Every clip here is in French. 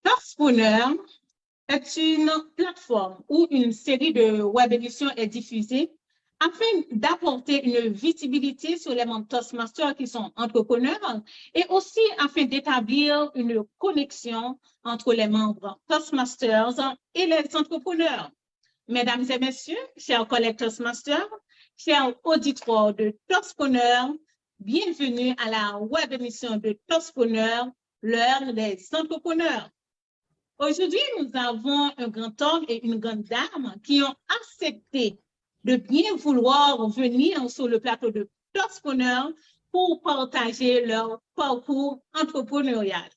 Topspreneur est une plateforme où une série de web émissions est diffusée afin d'apporter une visibilité sur les membres Toastmasters qui sont entrepreneurs et aussi afin d'établir une connexion entre les membres Toastmasters et les entrepreneurs. Mesdames et messieurs, chers collègues Toastmasters, chers auditeurs de Toastpreneurs, bienvenue à la web émission de Toastpreneurs, l'heure des entrepreneurs. Aujourd'hui, nous avons un grand homme et une grande dame qui ont accepté de bien vouloir venir sur le plateau de Toastpreneurs pour partager leur parcours entrepreneurial.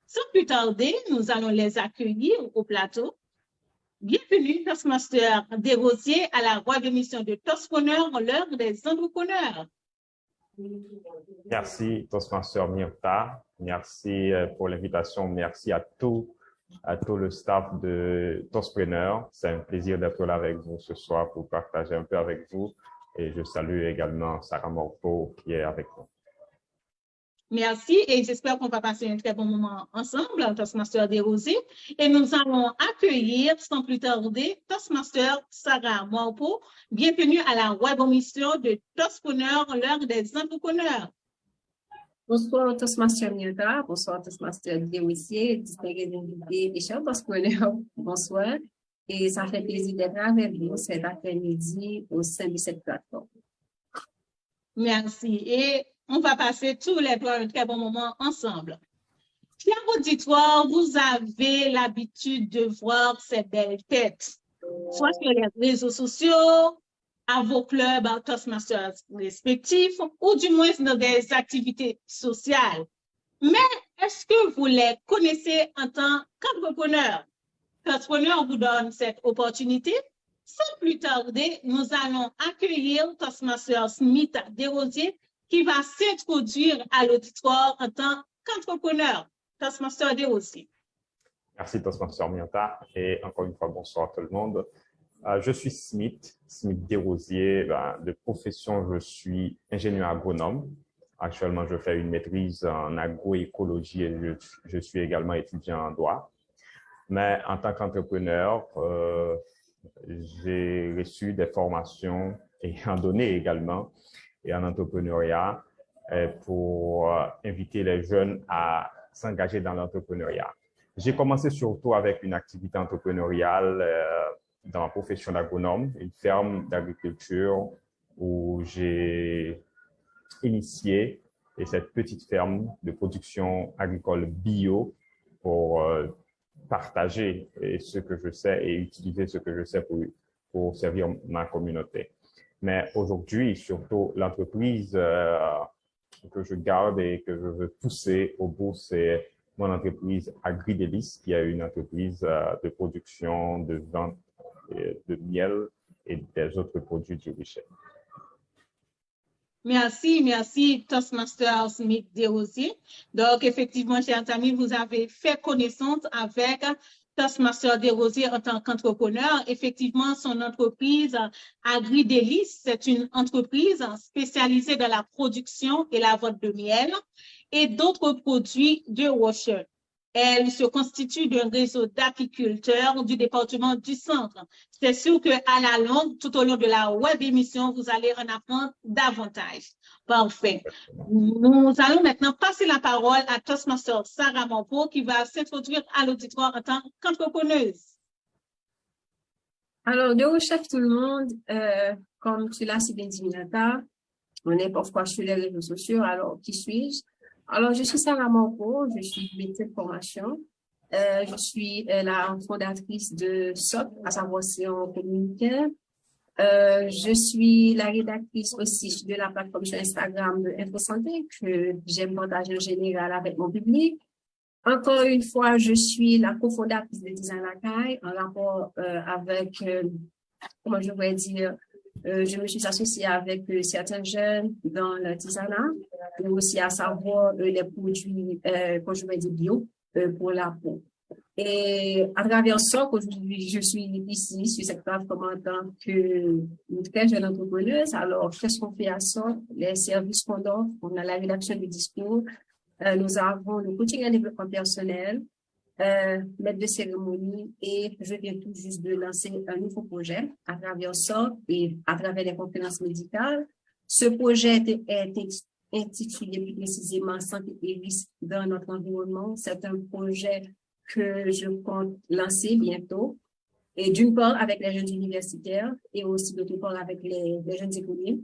Sans plus tarder, nous allons les accueillir au plateau. Bienvenue, Toastmaster Desrosiers, à la web émission de Toastpreneurs, l'heure des entrepreneurs. Merci, Toastmaster Myrta. Merci pour l'invitation. Merci à tout le staff de Toastpreneurs. C'est un plaisir d'être là avec vous ce soir pour partager un peu avec vous. Et je salue également Sarah Morpo qui est avec nous. Merci et j'espère qu'on va passer un très bon moment ensemble, Toastmaster Desrosiers. Et nous allons accueillir sans plus tarder Toastmaster Sarah Morpo. Bienvenue à la web émission de Toastpreneurs, l'heure des entrepreneurs. Bonsoir Toastmaster Myrta, bonsoir Toastmaster Desrosiers, distingués invités et chers Toastpreneurs, bonsoir. Et ça fait plaisir d'être avec vous cet après-midi au sein de cette plateforme. Merci. Et on va passer tous les trois un très bon moment ensemble. Chers auditoires, vous avez l'habitude de voir ces belles têtes, soit sur les réseaux sociaux, à vos clubs Toastmasters respectifs, ou du moins dans des activités sociales. Mais est-ce que vous les connaissez en tant qu'entrepreneurs? Toastpreneurs vous donne cette opportunité. Sans plus tarder, nous allons accueillir Toastmaster Smith Desrosiers qui va s'introduire à l'auditoire en tant qu'entrepreneur. Toastmaster Desrosiers. Merci, Toastmaster Myrta. Et encore une fois, bonsoir à tout le monde. Je suis Smith Desrosiers. De profession, je suis ingénieur agronome. Actuellement, je fais une maîtrise en agroécologie et je suis également étudiant en droit. Mais en tant qu'entrepreneur, j'ai reçu des formations et en donné également et en entrepreneuriat pour inviter les jeunes à s'engager dans l'entrepreneuriat. J'ai commencé surtout avec une activité entrepreneuriale dans ma profession d'agronome, une ferme d'agriculture où j'ai initié cette petite ferme de production agricole bio pour partager ce que je sais et utiliser ce que je sais pour servir ma communauté. Mais aujourd'hui, surtout, l'entreprise que je garde et que je veux pousser au bout, c'est mon entreprise Agri-Délices, qui est une entreprise de production, de vente de miel et des autres produits du Richet. Merci, Toastmaster Smith Desrosiers. Donc, effectivement, chers amis, vous avez fait connaissance avec Toastmaster Desrosiers en tant qu'entrepreneur. Effectivement, son entreprise Agri-Délices, c'est une entreprise spécialisée dans la production et la vente de miel et d'autres produits de Rochelle. Elle se constitue d'un réseau d'apiculteurs du département du Centre. C'est sûr qu'à la longue, tout au long de la web émission, vous allez en apprendre davantage. Parfait. Nous allons maintenant passer la parole à Toastmaster Sarah Morpo qui va s'introduire à l'auditoire en tant qu'entrepreneuse. Alors, de recherche tout le monde, comme tu l'as si bien dit, Myrta, on est parfois sur les réseaux sociaux, alors qui suis-je? Alors, je suis Sarah Morpo, je suis médecin de formation. Je suis la fondatrice de SOC, à savoir Océan Communautaire. Je suis la rédactrice aussi de la plateforme sur Instagram de InfoSanté que j'aime partager en général avec mon public. Encore une fois, je suis la cofondatrice de Design Akai en rapport avec, comment je pourrais dire, je me suis associée avec certains jeunes dans l'artisanat, mais aussi à savoir les produits, comme je vais dire, bio pour la peau. Et à travers ça, aujourd'hui, je suis ici sur cette plateforme en tant que très jeune entrepreneuse. Alors, qu'est-ce qu'on fait à ça? Les services qu'on offre, on a la rédaction du discours, nous avons le coaching et développement personnel, maître de cérémonie, et je viens tout juste de lancer un nouveau projet à travers ça et à travers les conférences médicales. Ce projet est intitulé plus précisément Santé et risques dans notre environnement. C'est un projet que je compte lancer bientôt. Et d'une part avec les jeunes universitaires et aussi d'autre part avec les jeunes écoliers,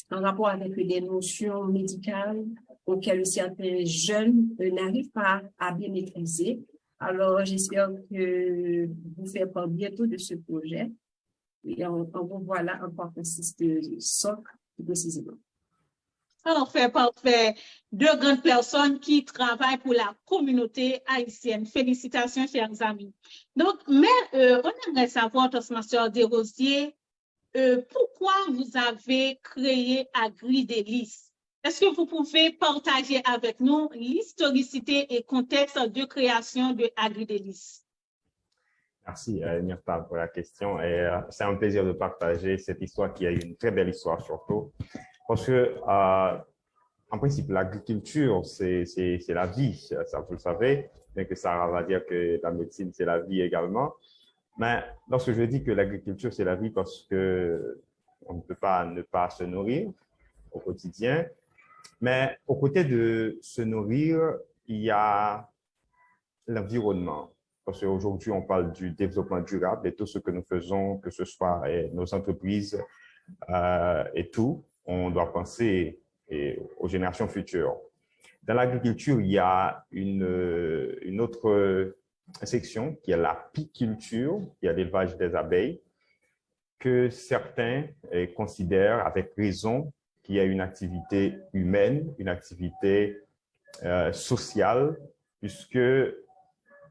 en rapport avec des notions médicales auxquelles certains jeunes n'arrivent pas à bien maîtriser. Alors, j'espère que vous faites part bientôt de ce projet. Et en gros, voilà en quoi consiste SOC plus précisément. Parfait, parfait. Deux grandes personnes qui travaillent pour la communauté haïtienne. Félicitations, chers amis. Donc, on aimerait savoir, Toastmaster Desrosiers, pourquoi vous avez créé Agri-Délices? Est-ce que vous pouvez partager avec nous l'historicité et contexte de création de Agri-Délices? Merci, Myrta, pour la question. Et c'est un plaisir de partager cette histoire qui est une très belle histoire surtout. Parce que, en principe, l'agriculture, c'est la vie, ça vous le savez, bien que Sarah va dire que la médecine, c'est la vie également. Mais lorsque je dis que l'agriculture, c'est la vie parce que on ne peut pas ne pas se nourrir au quotidien, mais aux côtés de se nourrir, il y a l'environnement. Parce qu'aujourd'hui, on parle du développement durable et tout ce que nous faisons, que ce soit nos entreprises et tout, on doit penser aux générations futures. Dans l'agriculture, il y a une autre section qui est l'apiculture, qui est l'élevage des abeilles, que certains considèrent avec raison qu'il y a une activité humaine, une activité sociale, puisque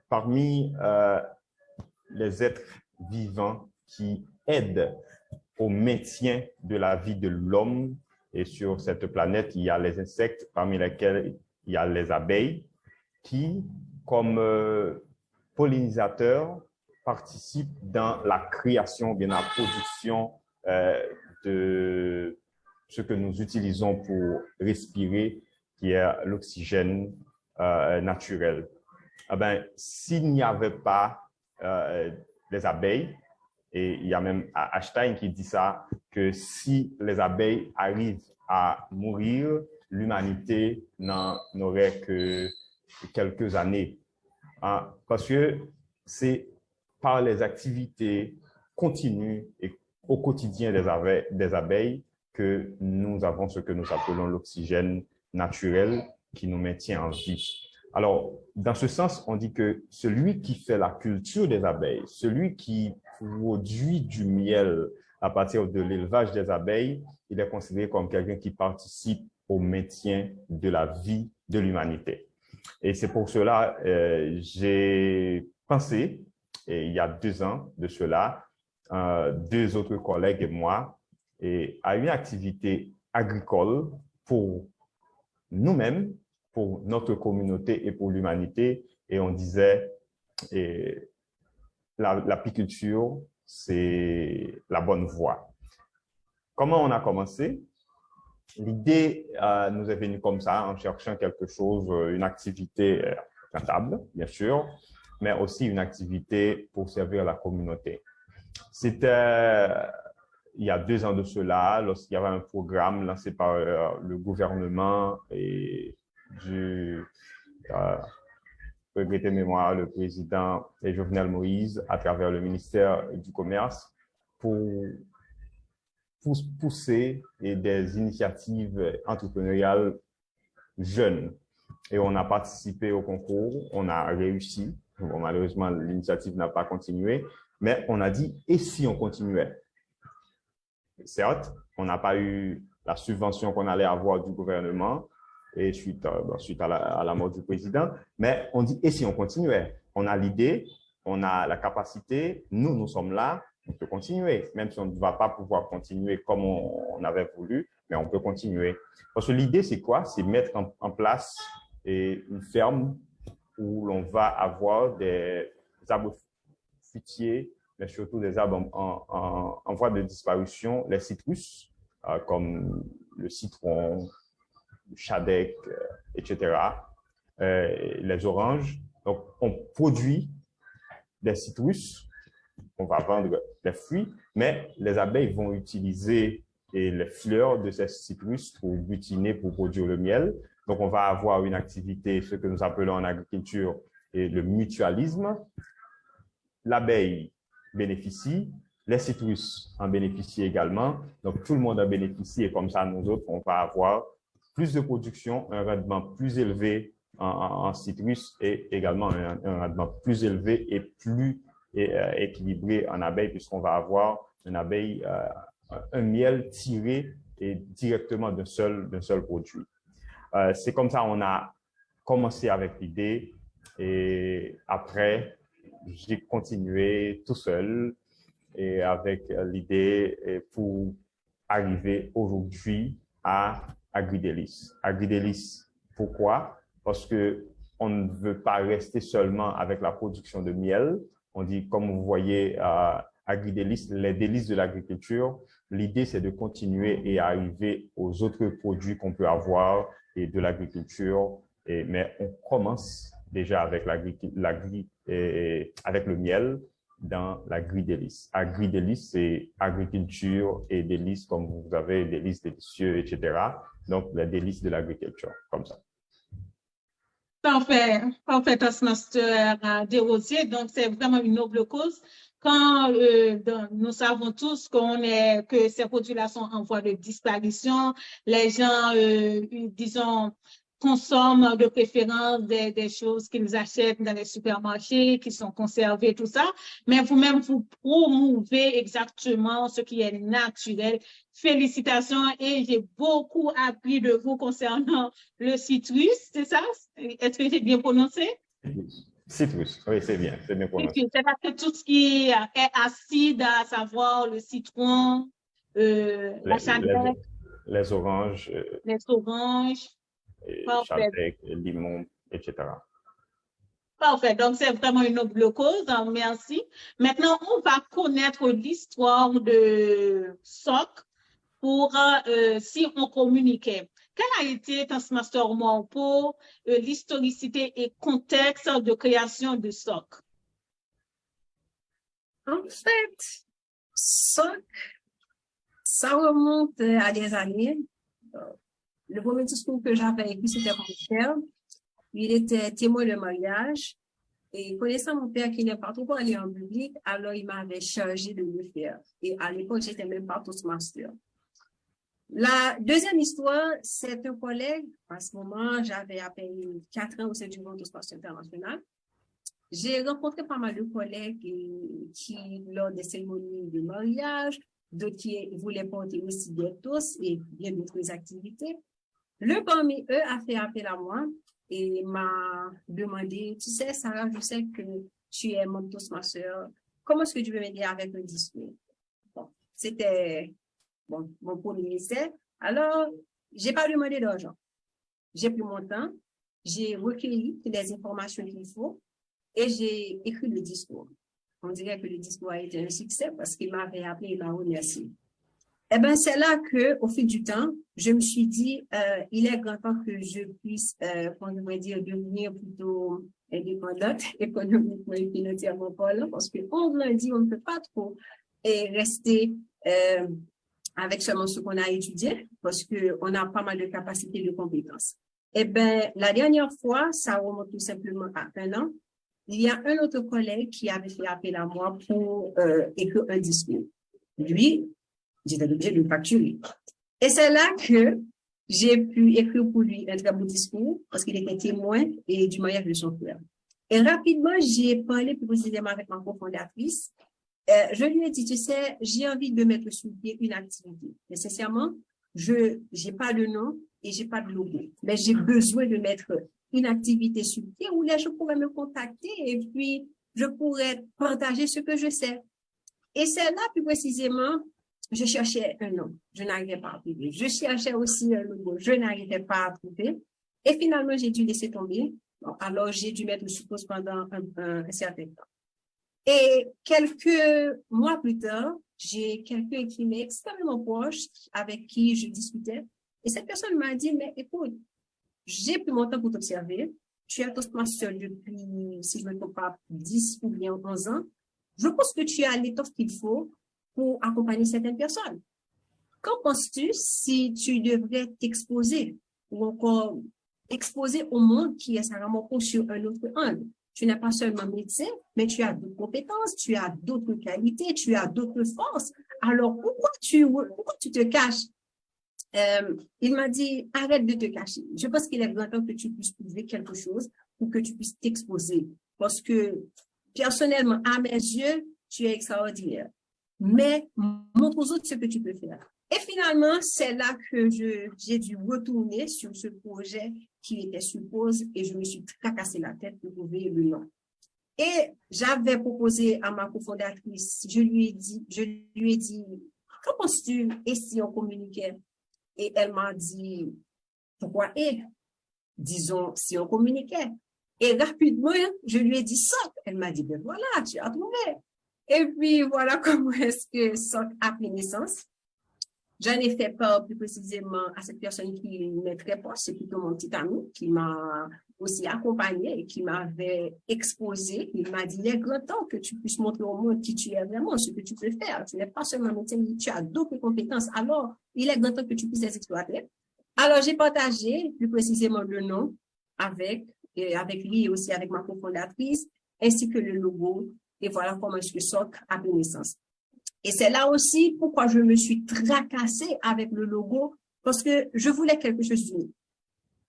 parmi les êtres vivants qui aident au maintien de la vie de l'homme, et sur cette planète, il y a les insectes, parmi lesquels il y a les abeilles, qui, comme pollinisateurs, participent dans la création, bien la production de ce que nous utilisons pour respirer, qui est l'oxygène naturel. Eh bien, s'il n'y avait pas les abeilles, et il y a même Einstein qui dit ça, que si les abeilles arrivent à mourir, l'humanité n'en aurait que quelques années. Hein, parce que c'est par les activités continues et au quotidien des abeilles que nous avons ce que nous appelons l'oxygène naturel qui nous maintient en vie. Alors, dans ce sens, on dit que celui qui fait la culture des abeilles, celui qui produit du miel à partir de l'élevage des abeilles, il est considéré comme quelqu'un qui participe au maintien de la vie de l'humanité. Et c'est pour cela j'ai pensé, et il y a 2 ans de cela, 2 autres collègues et moi, à une activité agricole pour nous-mêmes, pour notre communauté et pour l'humanité. Et on disait, l'apiculture, c'est la bonne voie. Comment on a commencé? L'idée nous est venue comme ça, en cherchant quelque chose, une activité rentable, bien sûr, mais aussi une activité pour servir la communauté. C'était il y a 2 ans de cela, lorsqu'il y avait un programme lancé par le gouvernement et du regretté mémoire, le président Jovenel Moïse, à travers le ministère du Commerce, pour pousser des initiatives entrepreneuriales jeunes. Et on a participé au concours, on a réussi. Bon, malheureusement, l'initiative n'a pas continué, mais on a dit, et si on continuait? Certes, on n'a pas eu la subvention qu'on allait avoir du gouvernement, et suite à la mort du président, mais on dit, et si on continuait? On a l'idée, on a la capacité, nous sommes là, on peut continuer, même si on ne va pas pouvoir continuer comme on avait voulu, mais on peut continuer. Parce que l'idée, c'est quoi? C'est mettre en place une ferme où l'on va avoir des arbres fruitiers, mais surtout des arbres en voie de disparition, les citrus, comme le citron, le chadec, etc., les oranges. Donc, on produit des citrus, on va vendre les fruits, mais les abeilles vont utiliser les fleurs de ces citrus pour butiner, pour produire le miel. Donc, on va avoir une activité, ce que nous appelons en agriculture, le mutualisme. L'abeille bénéficie, les citrus en bénéficient également. Donc, tout le monde en bénéficie et comme ça, nous autres, on va avoir plus de production, un rendement plus élevé en citrus et également un rendement plus élevé et plus équilibré en abeille puisqu'on va avoir un miel tiré et directement d'un seul produit. C'est comme ça on a commencé avec l'idée et après, j'ai continué tout seul et avec l'idée pour arriver aujourd'hui à Agri-Délices. Agri-Délices, pourquoi? Parce que on ne veut pas rester seulement avec la production de miel. On dit, comme vous voyez, Agri-Délices, les délices de l'agriculture, l'idée c'est de continuer et arriver aux autres produits qu'on peut avoir et de l'agriculture. Mais on commence déjà avec avec le miel dans l'agri-délice. Agri-délice, c'est agriculture et délices, comme vous avez délices délicieux, etc. Donc, les délices de l'agriculture, comme ça. Parfait, parfait, Toastmaster Desrosiers. Donc, c'est vraiment une noble cause. Quand nous savons tous que ces produits-là sont en voie de disparition, les gens, disons, consomment de préférence des choses qu'ils achètent dans les supermarchés, qui sont conservées, tout ça. Mais vous-même, vous promouvez exactement ce qui est naturel. Félicitations et j'ai beaucoup appris de vous concernant le citrus, c'est ça? Est-ce que j'ai bien prononcé? Citrus, oui, c'est bien prononcé. C'est parce que tout ce qui est acide, à savoir le citron, la chaleur, les oranges, chardonnay, limon, etc. Parfait. Donc, c'est vraiment une noble cause. Merci. Maintenant, on va connaître l'histoire de SOC pour si on communiquait. Quel a été, Toastmaster Morpo, l'historicité et contexte de création de SOC? En fait, SOC, ça remonte à des années. Le premier discours que j'avais écrit, c'était mon père. Il était témoin de mariage. Et connaissant mon père qui n'est pas trop allé en public, alors il m'avait chargé de le faire. Et à l'époque, j'étais même pas Toastmaster. La deuxième histoire, c'est un collègue. À ce moment, j'avais à peine 4 ans au sein du monde Toastmaster international. J'ai rencontré pas mal de collègues qui, lors des cérémonies de mariage, d'autres qui voulaient porter aussi des toasts et bien d'autres activités. L'un parmi eux a fait appel à moi et m'a demandé, tu sais, Sarah, je sais que tu es mon Toastmaster. Comment est-ce que tu veux m'aider avec un discours? Bon, c'était mon premier essai. Alors, j'ai pas demandé d'argent. J'ai pris mon temps, j'ai recueilli toutes les informations qu'il faut et j'ai écrit le discours. On dirait que le discours a été un succès parce qu'il m'avait appelé et m'a remercié. Eh ben, c'est là que, au fil du temps, je me suis dit, il est grand temps que je puisse, on devrait dire, devenir plutôt indépendante, économiquement et financièrement parlant, parce que on grandit, on ne peut pas trop rester avec seulement ce qu'on a étudié, parce que on a pas mal de capacités, de compétences. Eh ben, la dernière fois, ça remonte tout simplement à 1 an. Il y a un autre collègue qui avait fait appel à moi pour écrire un discours. Lui, j'étais obligée de le facturer. Et c'est là que j'ai pu écrire pour lui un très beau discours parce qu'il était témoin et du mariage de son frère. Et rapidement, j'ai parlé plus précisément avec ma cofondatrice. Je lui ai dit, tu sais, j'ai envie de mettre sur pied une activité. Nécessairement, je n'ai pas de nom et j'ai pas de logo, mais j'ai besoin de mettre une activité sur pied où les gens pourraient me contacter et puis je pourrais partager ce que je sais. Et c'est là, plus précisément, je cherchais un nom. Je n'arrivais pas à trouver. Je cherchais aussi un logo. Je n'arrivais pas à trouver. Et finalement, j'ai dû laisser tomber. Bon, alors, j'ai dû mettre sous pause pendant un certain temps. Et quelques mois plus tard, j'ai quelqu'un qui m'est extrêmement proche, avec qui je discutais. Et cette personne m'a dit, mais écoute, j'ai pris mon temps pour t'observer. tu es Toastmaster depuis, si je ne me trompe pas, 10 ou bien 11 ans, je pense que tu as l'étoffe qu'il faut pour accompagner certaines personnes. Qu'en penses-tu si tu devrais t'exposer ou encore exposer au monde qui est vraiment sur un autre angle? Tu n'es pas seulement médecin, mais tu as d'autres compétences, tu as d'autres qualités, tu as d'autres forces. Alors, pourquoi tu te caches? Il m'a dit, arrête de te cacher. Je pense qu'il est grand temps que tu puisses trouver quelque chose pour que tu puisses t'exposer. Parce que, personnellement, à mes yeux, tu es extraordinaire. Mais montre aux autres ce que tu peux faire. Et finalement, c'est là que j'ai dû retourner sur ce projet qui était suppose et je me suis tracassé la tête pour trouver le nom. Et j'avais proposé à ma cofondatrice, je lui ai dit, qu'en penses-tu et si on communiquait? Et elle m'a dit, pourquoi disons, si on communiquait. Et rapidement, je lui ai dit SOC. Elle m'a dit, ben voilà, tu as trouvé. Et puis, voilà comment est-ce que SOC a pris naissance. J'en ai fait part plus précisément à cette personne qui m'est très proche, c'est plutôt mon petit ami qui m'a aussi accompagné et qui m'avait exposé. Il m'a dit, il est grand temps que tu puisses montrer au monde qui tu es vraiment, ce que tu peux faire. Tu n'es pas seulement médecin, mais tu as d'autres compétences. Alors, il est grand temps que tu puisses les exploiter. Alors, j'ai partagé plus précisément le nom avec lui et aussi avec ma cofondatrice, ainsi que le logo. Et voilà comment est-ce que SOC a pris naissance. Et c'est là aussi pourquoi je me suis tracassée avec le logo, parce que je voulais quelque chose d'unique.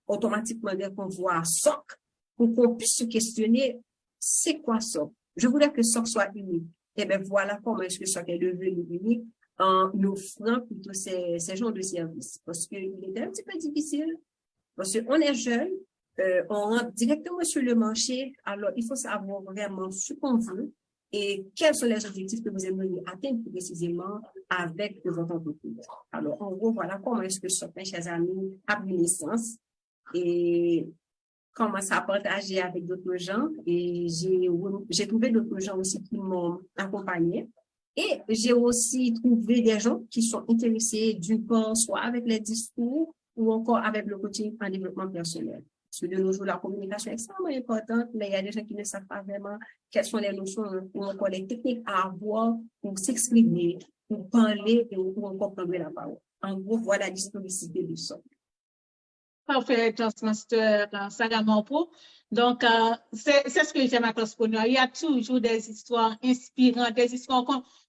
Automatiquement, dès qu'on voit SOC, pour qu'on puisse se questionner, c'est quoi SOC? Je voulais que SOC soit unique. Et bien voilà comment est-ce que SOC est devenu unique en offrant plutôt ces genres de services. Parce qu'il était un petit peu difficile, parce qu'on est jeune, on rentre directement sur le marché, alors il faut savoir vraiment ce qu'on veut, et quels sont les objectifs que vous aimeriez atteindre plus précisément avec votre entreprise. Alors, en gros, voilà comment est-ce que SOC, mes chers amis, a pris naissance et commence à partager avec d'autres gens. Et j'ai trouvé d'autres gens aussi qui m'ont accompagné. Et j'ai aussi trouvé des gens qui sont intéressés d'une part, soit avec les discours ou encore avec le coaching en développement personnel. Parce que de nos jours, la communication est extrêmement importante, mais il y a des gens qui ne savent pas vraiment quelles sont les notions ou encore les techniques à avoir pour s'exprimer, pour parler et pour encore prendre la parole. En gros, voilà la disponibilité du SOC. Parfait, Toastmaster Sagamampo. Donc, c'est ce que j'aime à Toastpreneur. Il y a toujours des histoires inspirantes, des histoires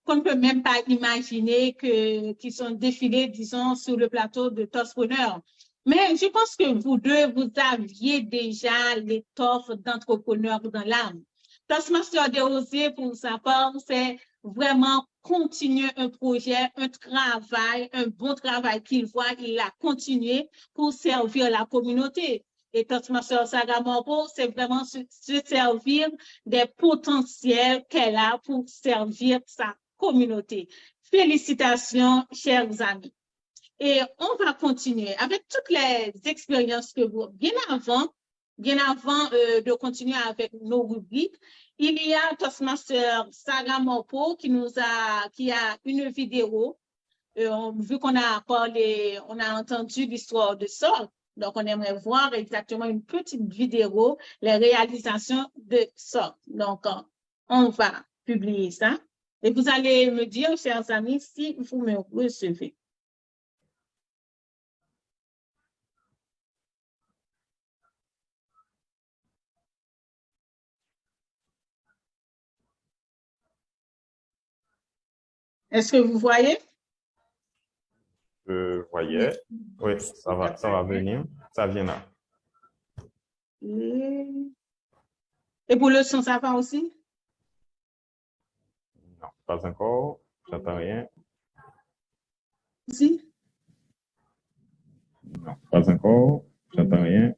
qu'on ne peut même pas imaginer qui sont défilées, disons, sur le plateau de Toastpreneur. Mais je pense que vous deux, vous aviez déjà l'étoffe d'entrepreneur dans l'âme. Toastmaster Desrosiers, pour sa part, c'est vraiment continuer un projet, un travail, un bon travail qu'il voit, il l'a continué pour servir la communauté. Et Toastmaster Sagamampo, c'est vraiment se servir des potentiels qu'elle a pour servir sa communauté. Félicitations, chers amis. Et on va continuer avec toutes les expériences que vous, bien avant de continuer avec nos rubriques, il y a Toastmaster Sagamampo qui a une vidéo, vu qu'on a parlé, on a entendu l'histoire de SOC, donc on aimerait voir exactement une petite vidéo, les réalisations de SOC. Donc, on va publier ça. Et vous allez me dire, chers amis, si vous me recevez. Est-ce que vous voyez? Je voyais. Oui, ça va venir. Ça vient là. Et pour le son, ça va aussi? Non, pas encore. J'entends rien. Si? Non, pas encore. J'entends rien.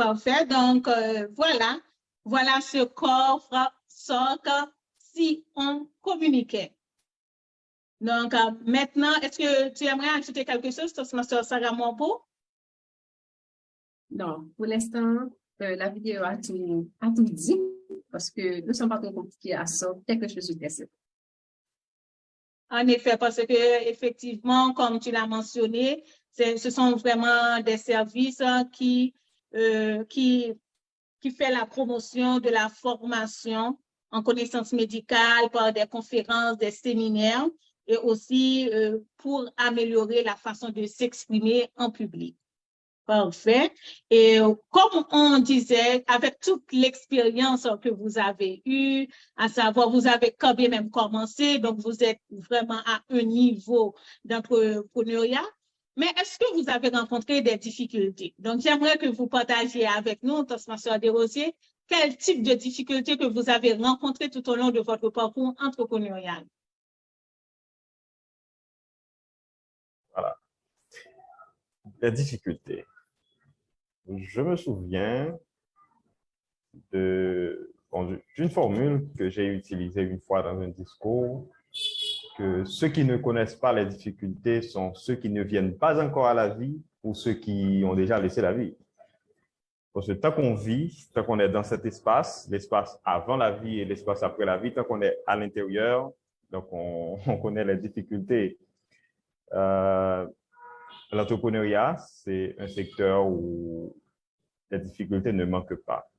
Parfait. Donc, voilà ce qu'offre SOC si on communiquait. Donc, maintenant, est-ce que tu aimerais ajouter quelque chose, Toastmaster Sarah Morpo? Non, pour l'instant, la vidéo a tout dit parce que nous ne sommes pas trop compliqués à ça, quelque chose de simple. En effet, parce que effectivement, comme tu l'as mentionné, ce sont vraiment des services qui fait la promotion de la formation en connaissances médicales par des conférences, des séminaires et aussi pour améliorer la façon de s'exprimer en public. Parfait. Et comme on disait, avec toute l'expérience que vous avez eue, à savoir, vous avez quand même commencé, donc vous êtes vraiment à un niveau d'entrepreneuriat. Mais est-ce que vous avez rencontré des difficultés? Donc, j'aimerais que vous partagiez avec nous, Toastmaster Desrosiers, quel type de difficultés que vous avez rencontrées tout au long de votre parcours entrepreneurial? Voilà. Les difficultés. Je me souviens d'une formule que j'ai utilisée une fois dans un discours, que ceux qui ne connaissent pas les difficultés sont ceux qui ne viennent pas encore à la vie ou ceux qui ont déjà laissé la vie. Parce que tant qu'on vit, tant qu'on est dans cet espace, l'espace avant la vie et l'espace après la vie, tant qu'on est à l'intérieur, donc on connaît les difficultés. L'entrepreneuriat, c'est un secteur où les difficultés ne manquent pas.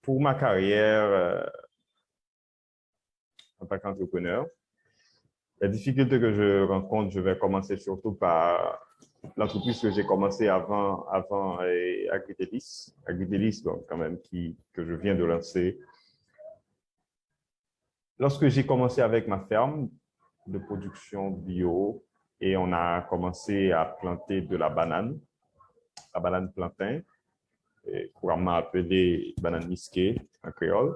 Pour ma carrière en tant qu'entrepreneur, les difficultés que je rencontre, je vais commencer surtout par l'entreprise que j'ai commencé avant Agritelis. Agritelis, donc quand même, que je viens de lancer. Lorsque j'ai commencé avec ma ferme de production bio et on a commencé à planter de la banane plantain, couramment appelée banane misquée en créole.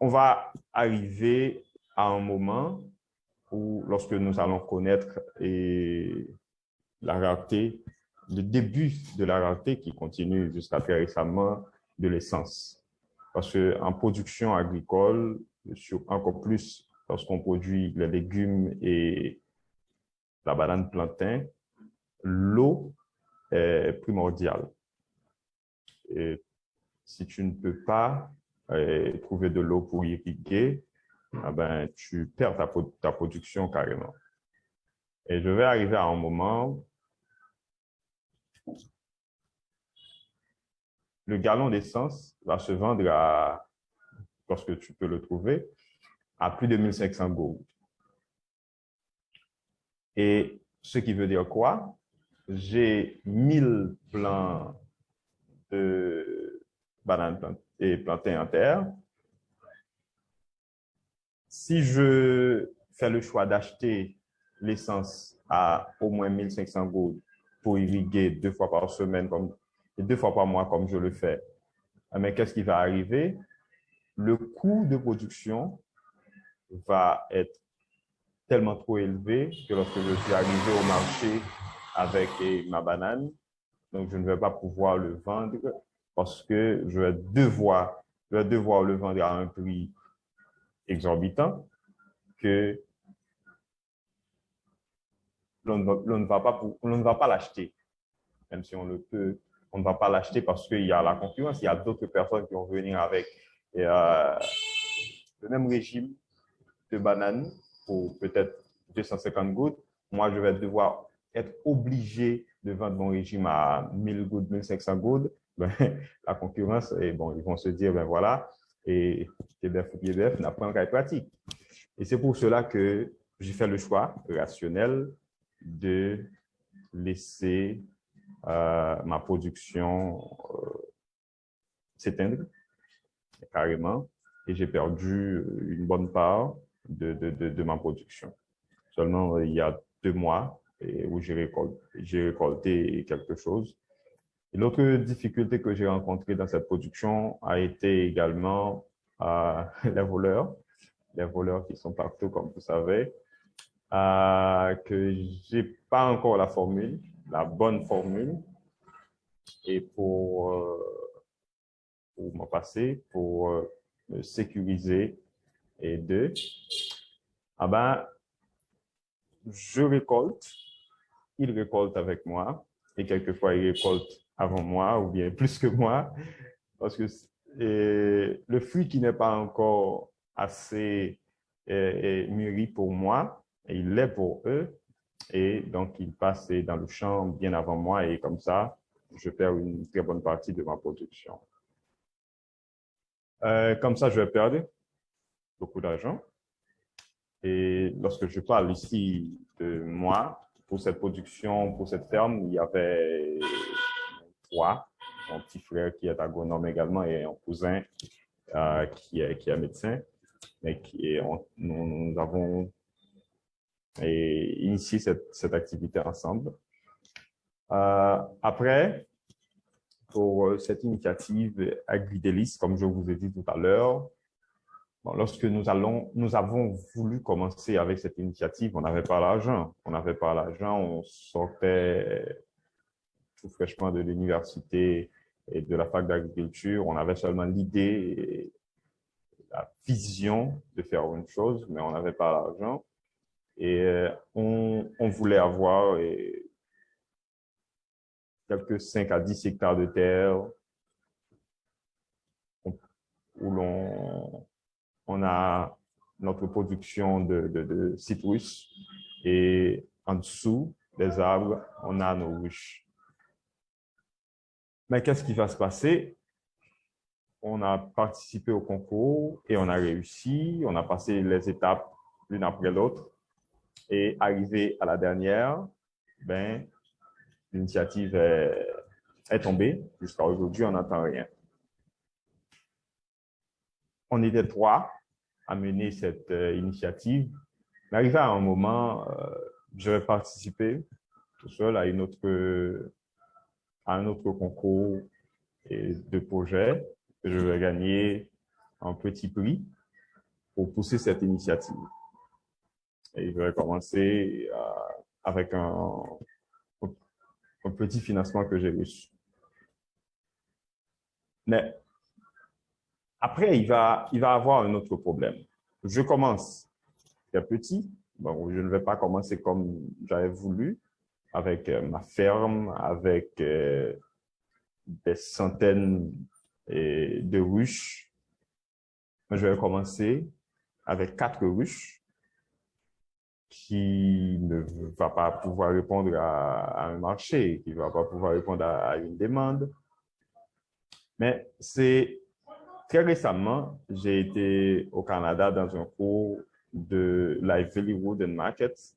On va arriver à un moment où, lorsque nous allons connaître la rareté, le début de la rareté qui continue jusqu'à très récemment de l'essence. Parce qu'en production agricole, encore plus lorsqu'on produit les légumes et la banane plantain, l'eau est primordiale. Et si tu ne peux pas trouver de l'eau pour irriguer, eh ben, tu perds ta production carrément. Et je vais arriver à un moment, le gallon d'essence va se vendre lorsque tu peux le trouver, à plus de 1500 gourdes. Et ce qui veut dire quoi? J'ai 1000 plants de bananes et plantains en terre. Si je fais le choix d'acheter l'essence à au moins 1500 gourdes pour irriguer 2 fois par semaine et 2 fois par mois comme je le fais, mais qu'est-ce qui va arriver? Le coût de production va être tellement trop élevé que lorsque je suis arrivé au marché avec ma banane, donc je ne vais pas pouvoir le vendre parce que je vais devoir le vendre à un prix exorbitant que l'on ne va pas l'acheter. Même si on le peut, on ne va pas l'acheter parce qu'il y a la concurrence, il y a d'autres personnes qui vont venir avec le même régime de bananes pour peut-être 250 gouttes. Moi, je vais devoir être obligé de vendre mon régime à 1000 gouttes, 1500 gouttes. Ben, la concurrence, et bon, ils vont se dire, ben voilà, et TBF n'a pas un cas pratique. Et c'est pour cela que j'ai fait le choix rationnel de laisser ma production s'éteindre carrément, et j'ai perdu une bonne part de ma production. Seulement il y a 2 mois où j'ai récolté quelque chose. Et l'autre difficulté que j'ai rencontrée dans cette production a été également les voleurs qui sont partout, comme vous savez. que j'ai pas encore la formule, la bonne formule, et pour m'en passer, pour me sécuriser, et deux, ah ben, je récolte, il récolte avec moi, et quelquefois il récolte avant moi, ou bien plus que moi, parce que le fruit qui n'est pas encore assez mûri pour moi, et il l'est pour eux, et donc il passe dans le champ bien avant moi, et comme ça, je perds une très bonne partie de ma production. Comme ça, je vais perdre beaucoup d'argent. Et lorsque je parle ici de moi, pour cette production, pour cette ferme, il y avait trois, mon petit frère qui est agronome également et un cousin qui est médecin. Mais nous avons initié cette activité ensemble. Après, pour cette initiative AgriDélices, comme je vous ai dit tout à l'heure, bon, lorsque nous avons voulu commencer avec cette initiative, on n'avait pas l'argent. On sortait tout fraîchement de l'université et de la fac d'agriculture. On avait seulement l'idée et la vision de faire une chose, mais on n'avait pas l'argent. Et on voulait avoir quelques 5 à 10 hectares de terre où on a notre production de citrus et en dessous des arbres, on a nos ruches. Mais qu'est-ce qui va se passer? On a participé au concours et on a réussi. On a passé les étapes l'une après l'autre. Et arrivé à la dernière, l'initiative est tombée. Jusqu'à aujourd'hui, on n'entend rien. On était trois à mener cette initiative. Mais arrivé à un moment, je vais participer tout seul à un autre concours de projet. Je vais gagner un petit prix pour pousser cette initiative. Et je vais commencer avec un petit financement que j'ai reçu. Mais après, il va avoir un autre problème. Je commence très petit. Bon, je ne vais pas commencer comme j'avais voulu, avec ma ferme, avec des centaines de ruches. Je vais commencer avec 4 ruches qui ne va pas pouvoir répondre à un marché, qui ne va pas pouvoir répondre à une demande. Mais c'est très récemment, j'ai été au Canada dans un cours de Livelihood and Markets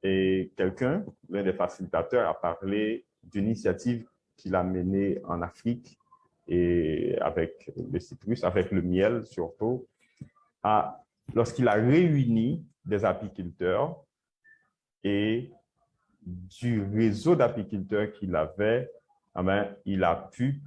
et l'un des facilitateurs, a parlé d'une initiative qu'il a menée en Afrique et avec le citrus, avec le miel surtout, lorsqu'il a réuni des apiculteurs et du réseau d'apiculteurs qu'il avait, il a pu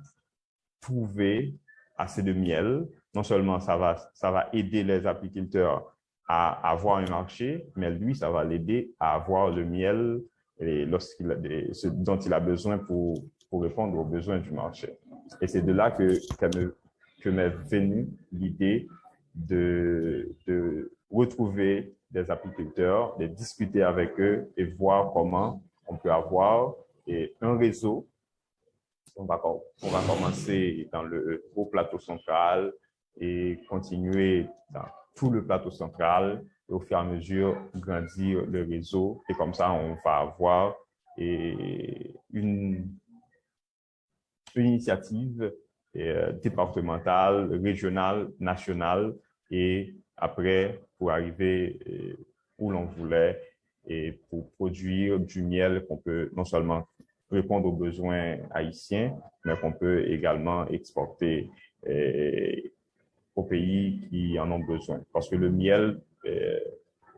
trouver assez de miel. Non seulement ça va aider les apiculteurs à avoir un marché, mais lui, ça va l'aider à avoir le miel ce dont il a besoin pour répondre aux besoins du marché. Et c'est de là que m'est venue l'idée de retrouver des apiculteurs, de discuter avec eux et voir comment on peut avoir un réseau. On va commencer dans le haut plateau central et continuer dans tout le plateau central et au fur et à mesure grandir le réseau. Et comme ça, on va avoir une initiative départementale, régionale, nationale et après pour arriver où l'on voulait et pour produire du miel qu'on peut non seulement répondre aux besoins haïtiens, mais qu'on peut également exporter aux pays qui en ont besoin. Parce que le miel, il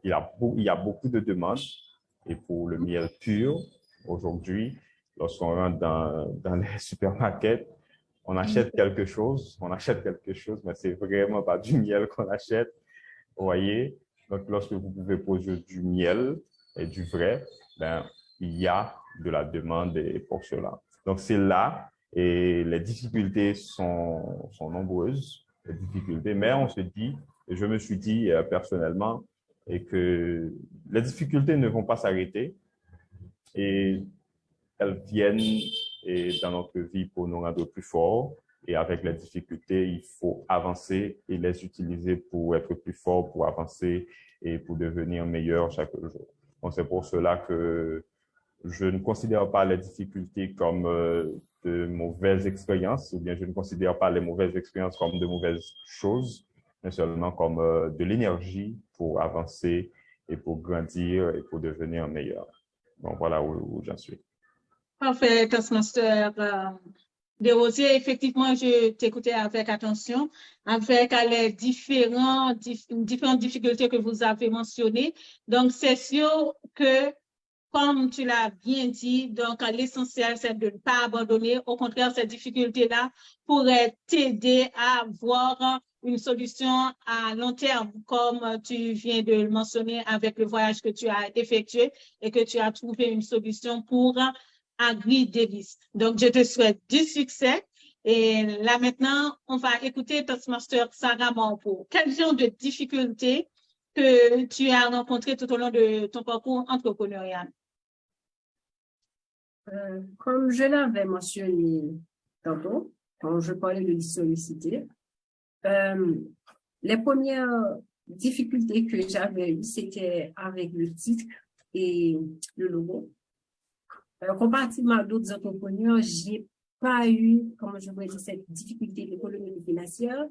y a beaucoup de demandes. Et pour le miel pur, aujourd'hui, lorsqu'on rentre dans les supermarkets, on achète quelque chose, mais c'est vraiment pas du miel qu'on achète. Vous voyez? Donc, lorsque vous pouvez produire du miel et du vrai, ben, il y a de la demande pour cela. Donc, c'est là, et les difficultés sont nombreuses, les difficultés, mais on se dit, je me suis dit personnellement, et que les difficultés ne vont pas s'arrêter et elles viennent dans notre vie pour nous rendre plus forts. Et avec les difficultés, il faut avancer et les utiliser pour être plus fort, pour avancer et pour devenir meilleur chaque jour. Donc, c'est pour cela que je ne considère pas les difficultés comme de mauvaises expériences, ou bien je ne considère pas les mauvaises expériences comme de mauvaises choses, mais seulement comme de l'énergie pour avancer et pour grandir et pour devenir meilleur. Donc, voilà où j'en suis. Parfait, Toastmaster Desrosiers. Effectivement, je t'écoutais avec attention, avec les différentes difficultés que vous avez mentionnées. Donc, c'est sûr que, comme tu l'as bien dit, donc l'essentiel, c'est de ne pas abandonner. Au contraire, ces difficultés-là pourraient t'aider à voir une solution à long terme, comme tu viens de le mentionner avec le voyage que tu as effectué et que tu as trouvé une solution pour Agri Davis. Donc, je te souhaite du succès. Et là, maintenant, on va écouter Toastmaster Sarah Morpo. Quel genre de difficultés que tu as rencontrées tout au long de ton parcours entrepreneurial? Comme je l'avais mentionné tantôt, quand je parlais de l'historicité, les premières difficultés que j'avais eues, c'était avec le titre et le logo. Comparativement à d'autres entrepreneurs, j'ai pas eu, comment je pourrais dire, cette difficulté économique financière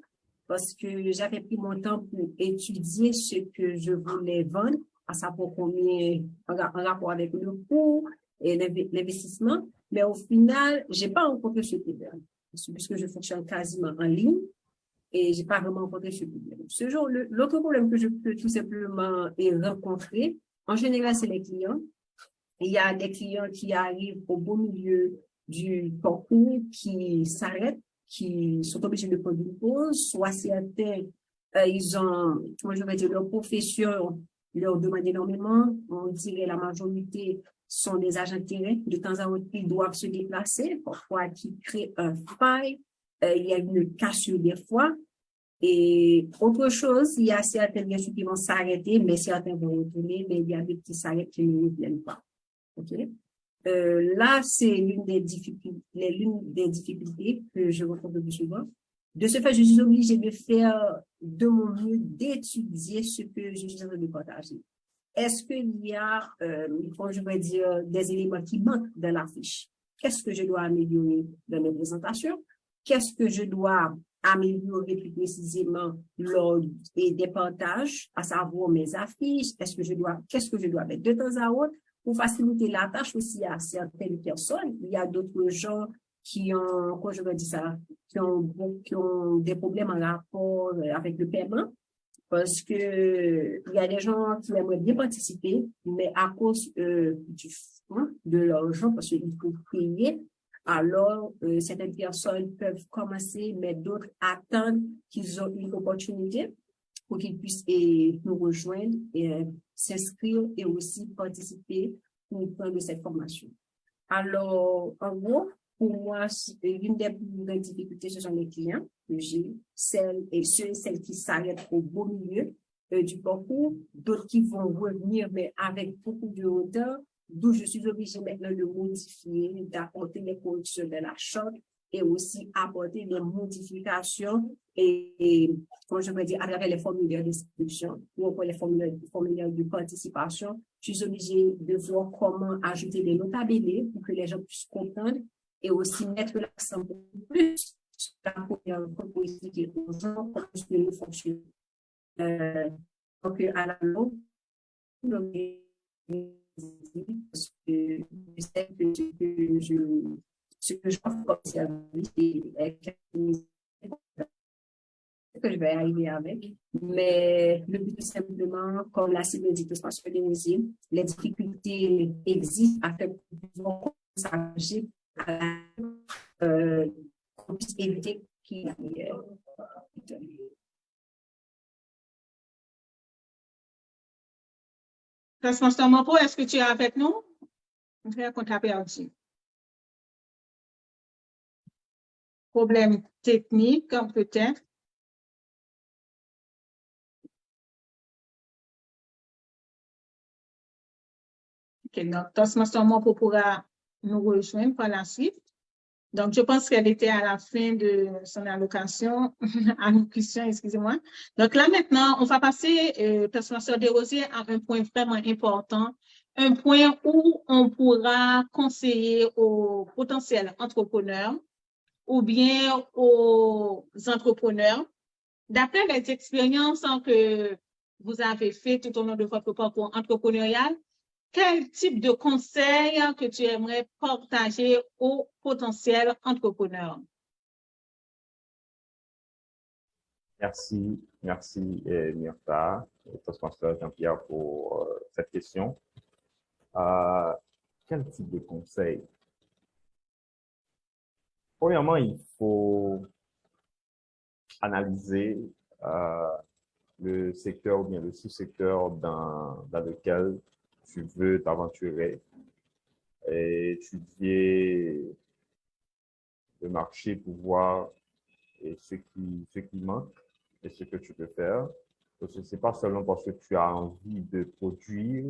parce que j'avais pris mon temps pour étudier ce que je voulais vendre, à savoir combien, en rapport avec le coût et l'investissement. Mais au final, j'ai pas rencontré ce problème puisque je fonctionne quasiment en ligne et j'ai pas vraiment rencontré ce problème. Ce jour, l'autre problème que je peux tout simplement rencontrer, en général, c'est les clients. Il y a des clients qui arrivent au beau milieu du parcours, qui s'arrêtent, qui sont obligés de prendre une pause, soit certains, ils ont, comment je vais dire, leur profession leur demande énormément. On dirait la majorité sont des agents de terrain. De temps en temps, ils doivent se déplacer, parfois qui créent un faille. Il y a une cassure des fois. Et autre chose, il y a certains bien sûr qui vont s'arrêter, mais certains vont retourner, mais il y a des petits s'arrêtent qui ne reviennent pas. Okay. Là, c'est l'une des difficultés que je rencontre le plus souvent. De ce fait, je suis obligée de faire de mon mieux, d'étudier ce que je suis en train de partager. Est-ce qu'il y a, comme je vais dire, des éléments qui manquent dans la fiche? Qu'est-ce que je dois améliorer dans mes présentations? Qu'est-ce que je dois améliorer plus précisément lors des partages, à savoir mes affiches? Qu'est-ce que je dois mettre de temps à autre? Pour faciliter la tâche aussi à certaines personnes. Il y a d'autres gens qui ont, comment je vais dire ça, qui ont des problèmes en rapport avec le paiement parce que il y a des gens qui aimeraient bien participer, mais à cause du fonds, de l'argent, parce qu'ils peuvent payer, alors certaines personnes peuvent commencer, mais d'autres attendent qu'ils ont une opportunité pour qu'ils puissent nous rejoindre et s'inscrire et aussi participer pour prendre cette formation. Alors, en gros, pour moi, l'une des plus grandes difficultés, ce sont les clients que j'ai, celles qui s'arrêtent au beau milieu du parcours, d'autres qui vont revenir, mais avec beaucoup de hauteur, d'où je suis obligée maintenant de modifier, d'apporter les corrections de la charte et aussi apporter des modifications et comment je vais dire, à travers les formulaires d'inscription ou encore les formulaires de participation, je suis obligée de voir comment ajouter des notables pour que les gens puissent comprendre et aussi mettre l'accent beaucoup plus sur la première fois pour expliquer aux gens comment nous fonctionnons. Donc, à la longue, parce que je sais que ce que je pense comme service est que je vais arriver avec. Mais le but, c'est simplement, comme la cible dit, parce que les difficultés existent afin qu'on puisse s'arranger qu'on puisse éviter qu'il y ait Toastmaster Mampo, est-ce que tu es avec nous? Qu'on t'a perdu. Problème technique, peut-être. OK, donc Toastmaster Mampo pourra nous rejoindre par la suite. Donc, je pense qu'elle était à la fin de son allocation, allocution, excusez-moi. Donc là, maintenant, on va passer, Toastmaster Desrosiers, à un point vraiment important, un point où on pourra conseiller aux potentiels entrepreneurs ou bien aux entrepreneurs, d'après les expériences que vous avez faites tout au long de votre parcours entrepreneurial, quel type de conseils que tu aimerais partager aux potentiels entrepreneurs? Merci Myrta et Toastmaster Jean-Pierre pour cette question. Quel type de conseil? Premièrement, il faut analyser le secteur ou bien le sous-secteur dans lequel tu veux t'aventurer et étudier le marché pour voir ce qui manque et ce que tu peux faire. Parce que c'est pas seulement parce que tu as envie de produire,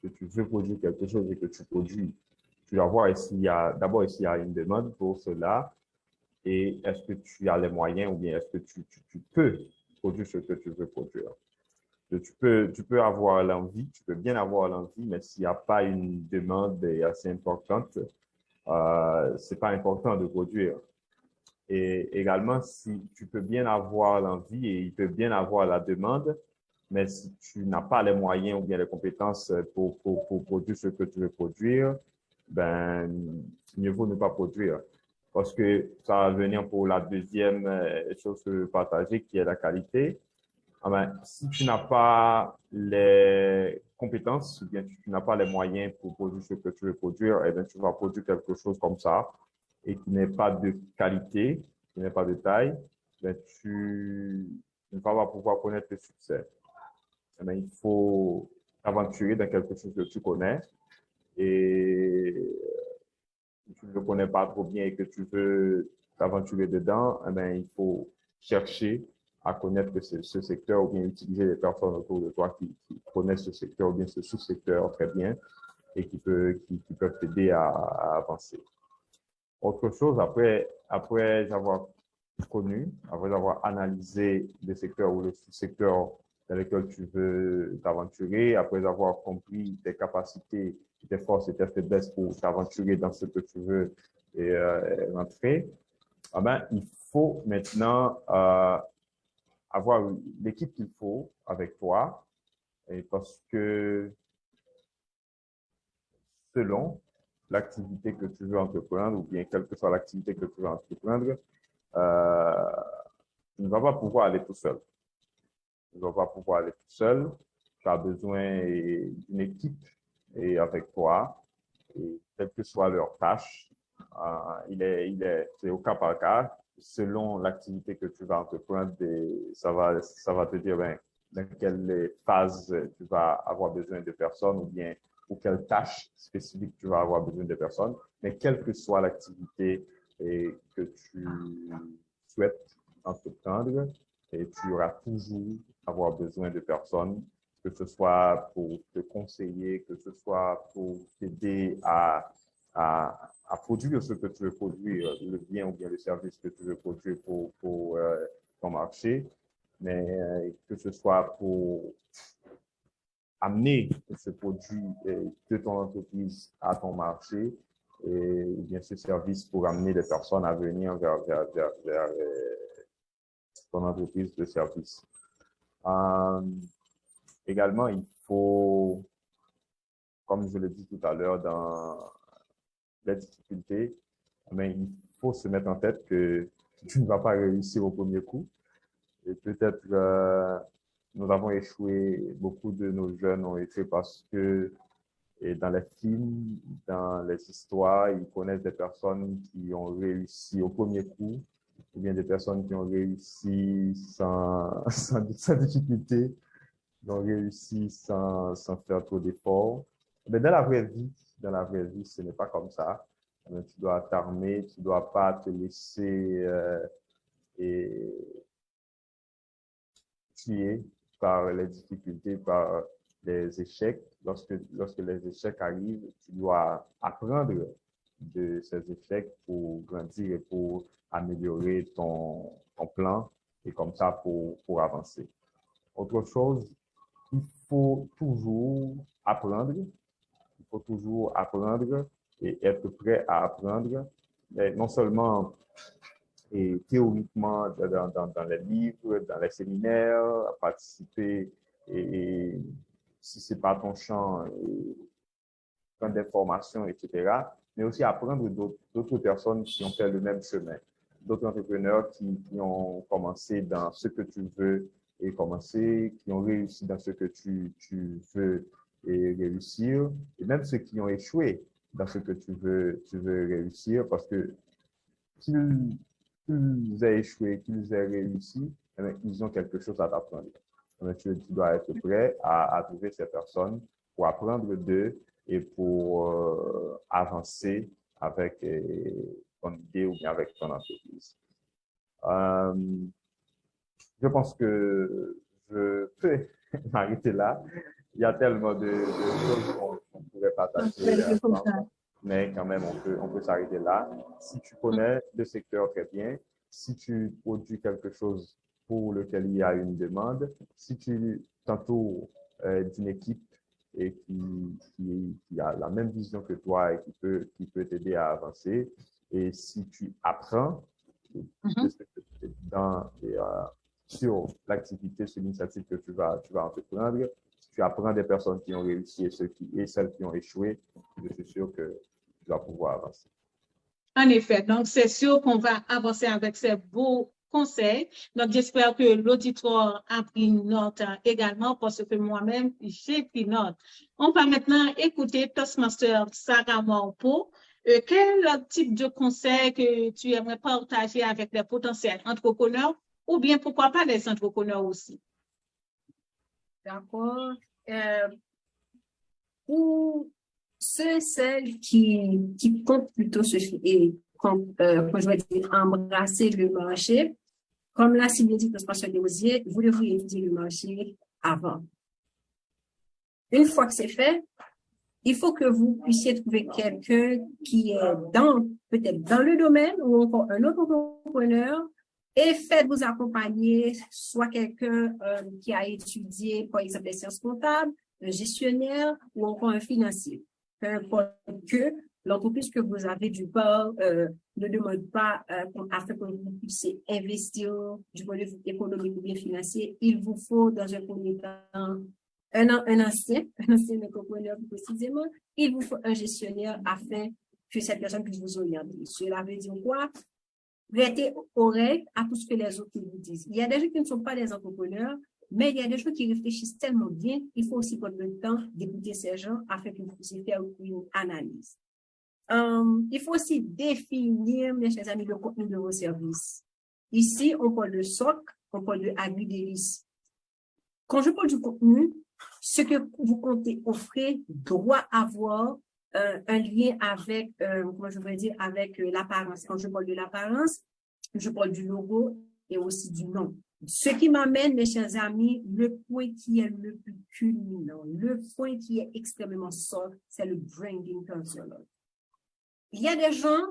que tu veux produire quelque chose et que tu produis. Tu dois voir d'abord s'il y a une demande pour cela et est-ce que tu as les moyens ou bien est-ce que tu peux produire ce que tu veux produire. Tu peux avoir l'envie, tu peux bien avoir l'envie, mais s'il n'y a pas une demande assez importante, c'est pas important de produire. Et également, si tu peux bien avoir l'envie et il peut bien avoir la demande, mais si tu n'as pas les moyens ou bien les compétences pour produire ce que tu veux produire, ben, mieux vaut ne pas produire. Parce que ça va venir pour la deuxième chose que je veux partager, qui est la qualité. Ah ben, si tu n'as pas les compétences ou bien tu n'as pas les moyens pour produire ce que tu veux produire, eh bien, tu vas produire quelque chose comme ça et qui n'est pas de qualité, qui n'est pas de taille, ben, tu ne vas pas pouvoir connaître le succès. Eh bien, il faut t'aventurer dans quelque chose que tu connais et si tu ne le connais pas trop bien et que tu veux t'aventurer dedans, eh bien, il faut chercher à connaître ce secteur ou bien utiliser les personnes autour de toi qui connaissent ce secteur ou bien ce sous-secteur très bien et qui peuvent t'aider à avancer. Autre chose, après avoir connu, après avoir analysé le secteur ou le sous-secteur dans lequel tu veux t'aventurer, après avoir compris tes capacités, tes forces et tes faiblesses pour t'aventurer dans ce que tu veux rentrer, eh ben, il faut maintenant avoir l'équipe qu'il faut avec toi et parce que selon l'activité que tu veux entreprendre ou bien quelle que soit l'activité que tu veux entreprendre, tu ne vas pas pouvoir aller tout seul. Tu ne vas pas pouvoir aller tout seul. Tu as besoin d'une équipe et avec toi, et quelle que soit leur tâche, c'est au cas par cas, selon l'activité que tu vas entreprendre, ça va te dire ben, dans quelle phase tu vas avoir besoin de personnes ou bien pour quelle tâche spécifique tu vas avoir besoin de personnes. Mais quelle que soit l'activité que tu souhaites entreprendre, et tu auras toujours avoir besoin de personnes, que ce soit pour te conseiller, que ce soit pour t'aider à produire ce que tu veux produire, le bien ou bien le service que tu veux produire pour ton marché, mais que ce soit pour amener ce produit de ton entreprise à ton marché et bien ce service pour amener les personnes à venir vers ton entreprise de service. Également, il faut, comme je l'ai dit tout à l'heure, dans les difficultés, mais il faut se mettre en tête que tu ne vas pas réussir au premier coup. Et peut-être nous avons échoué, beaucoup de nos jeunes ont échoué parce que et dans les films, dans les histoires, ils connaissent des personnes qui ont réussi au premier coup, ou bien des personnes qui ont réussi sans difficulté. ont réussi sans faire trop d'efforts. Mais dans la vraie vie, ce n'est pas comme ça. Tu dois t'armer, tu dois pas te laisser tuer par les difficultés, par les échecs. Lorsque les échecs arrivent, tu dois apprendre de ces échecs pour grandir et pour améliorer ton plan et comme ça pour avancer. Autre chose, il faut toujours apprendre. Il faut toujours apprendre et être prêt à apprendre, mais non seulement et théoriquement dans les livres, dans les séminaires, à participer et si c'est pas ton champ, prendre des formations, etc. Mais aussi apprendre d'autres personnes qui ont fait le même chemin, d'autres entrepreneurs qui ont commencé dans ce que tu veux et qui ont réussi dans ce que tu veux et réussir, et même ceux qui ont échoué dans ce que tu veux réussir, parce que qu'ils aient échoué, qu'ils aient réussi, eh bien, ils ont quelque chose à t'apprendre. Tu dois être prêt à trouver ces personnes pour apprendre d'eux et pour avancer avec ton idée ou bien avec ton entreprise. Je pense que je peux m'arrêter là. Il y a tellement de choses qu'on pourrait partager ensemble, mais quand même, on peut s'arrêter là. Si tu connais le secteur très bien, si tu produis quelque chose pour lequel il y a une demande, si tu t'entoures d'une équipe et qui a la même vision que toi et qui peut t'aider à avancer, et si tu apprends sur l'activité, sur l'initiative que tu vas entreprendre, tu apprends des personnes qui ont réussi et celles qui ont échoué, je suis sûr que tu vas pouvoir avancer. En effet, donc c'est sûr qu'on va avancer avec ces beaux conseils. Donc j'espère que l'auditoire a pris note également parce que moi-même, j'ai pris note. On va maintenant écouter Toastmaster Sarah Morpo. Quel type de conseil que tu aimerais partager avec les potentiels entrepreneurs ou bien pourquoi pas les entrepreneurs aussi? D'accord. Pour celles qui comptent plutôt je vais dire, embrasser le marché, comme l'a si bien dit Toastmaster Desrosiers, vous devriez étudier le marché avant. Une fois que c'est fait, il faut que vous puissiez trouver quelqu'un qui est peut-être dans le domaine ou encore un autre entrepreneur et faites-vous accompagner soit quelqu'un qui a étudié, par exemple, les sciences comptables, un gestionnaire ou encore un financier. Peu importe que l'entreprise que vous avez du bord ne demande pas afin que vous puissiez investir du point de vue économique ou bien financier. Il vous faut dans un premier temps un ancien entrepreneur plus précisément. Il vous faut un gestionnaire afin que cette personne puisse vous orienter. Cela veut dire quoi? Prêtez oreille à tout ce que les autres vous disent. Il y a des gens qui ne sont pas des entrepreneurs, mais il y a des gens qui réfléchissent tellement bien, il faut aussi prendre le temps d'écouter ces gens afin que vous puissiez faire une analyse. Il faut aussi définir, mes chers amis, le contenu de vos services. Ici, on parle de SOC, on parle de agri-délices. Quand je parle du contenu, ce que vous comptez offrir doit avoir un lien avec, comment je vais dire, avec l'apparence. Quand je parle de l'apparence, je parle du logo et aussi du nom. Ce qui m'amène, mes chers amis, le point qui est le plus culminant, le point qui est extrêmement fort, c'est le branding personnel. Il y a des gens,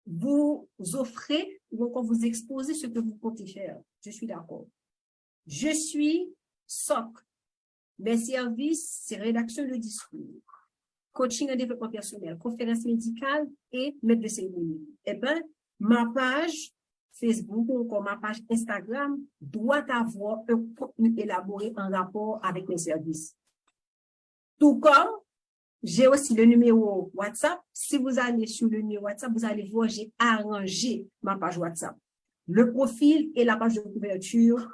vous offrez ou encore vous exposez ce que vous comptez faire. Je suis d'accord. Je suis SOC. Mes services, c'est rédaction de discours, coaching en développement personnel, conférence médicale et maître de cérémonie. Eh bien, ma page Facebook ou encore ma page Instagram doit avoir un contenu élaboré en rapport avec mes services. Tout comme, j'ai aussi le numéro WhatsApp. Si vous allez sur le numéro WhatsApp, vous allez voir, j'ai arrangé ma page WhatsApp. Le profil et la page de couverture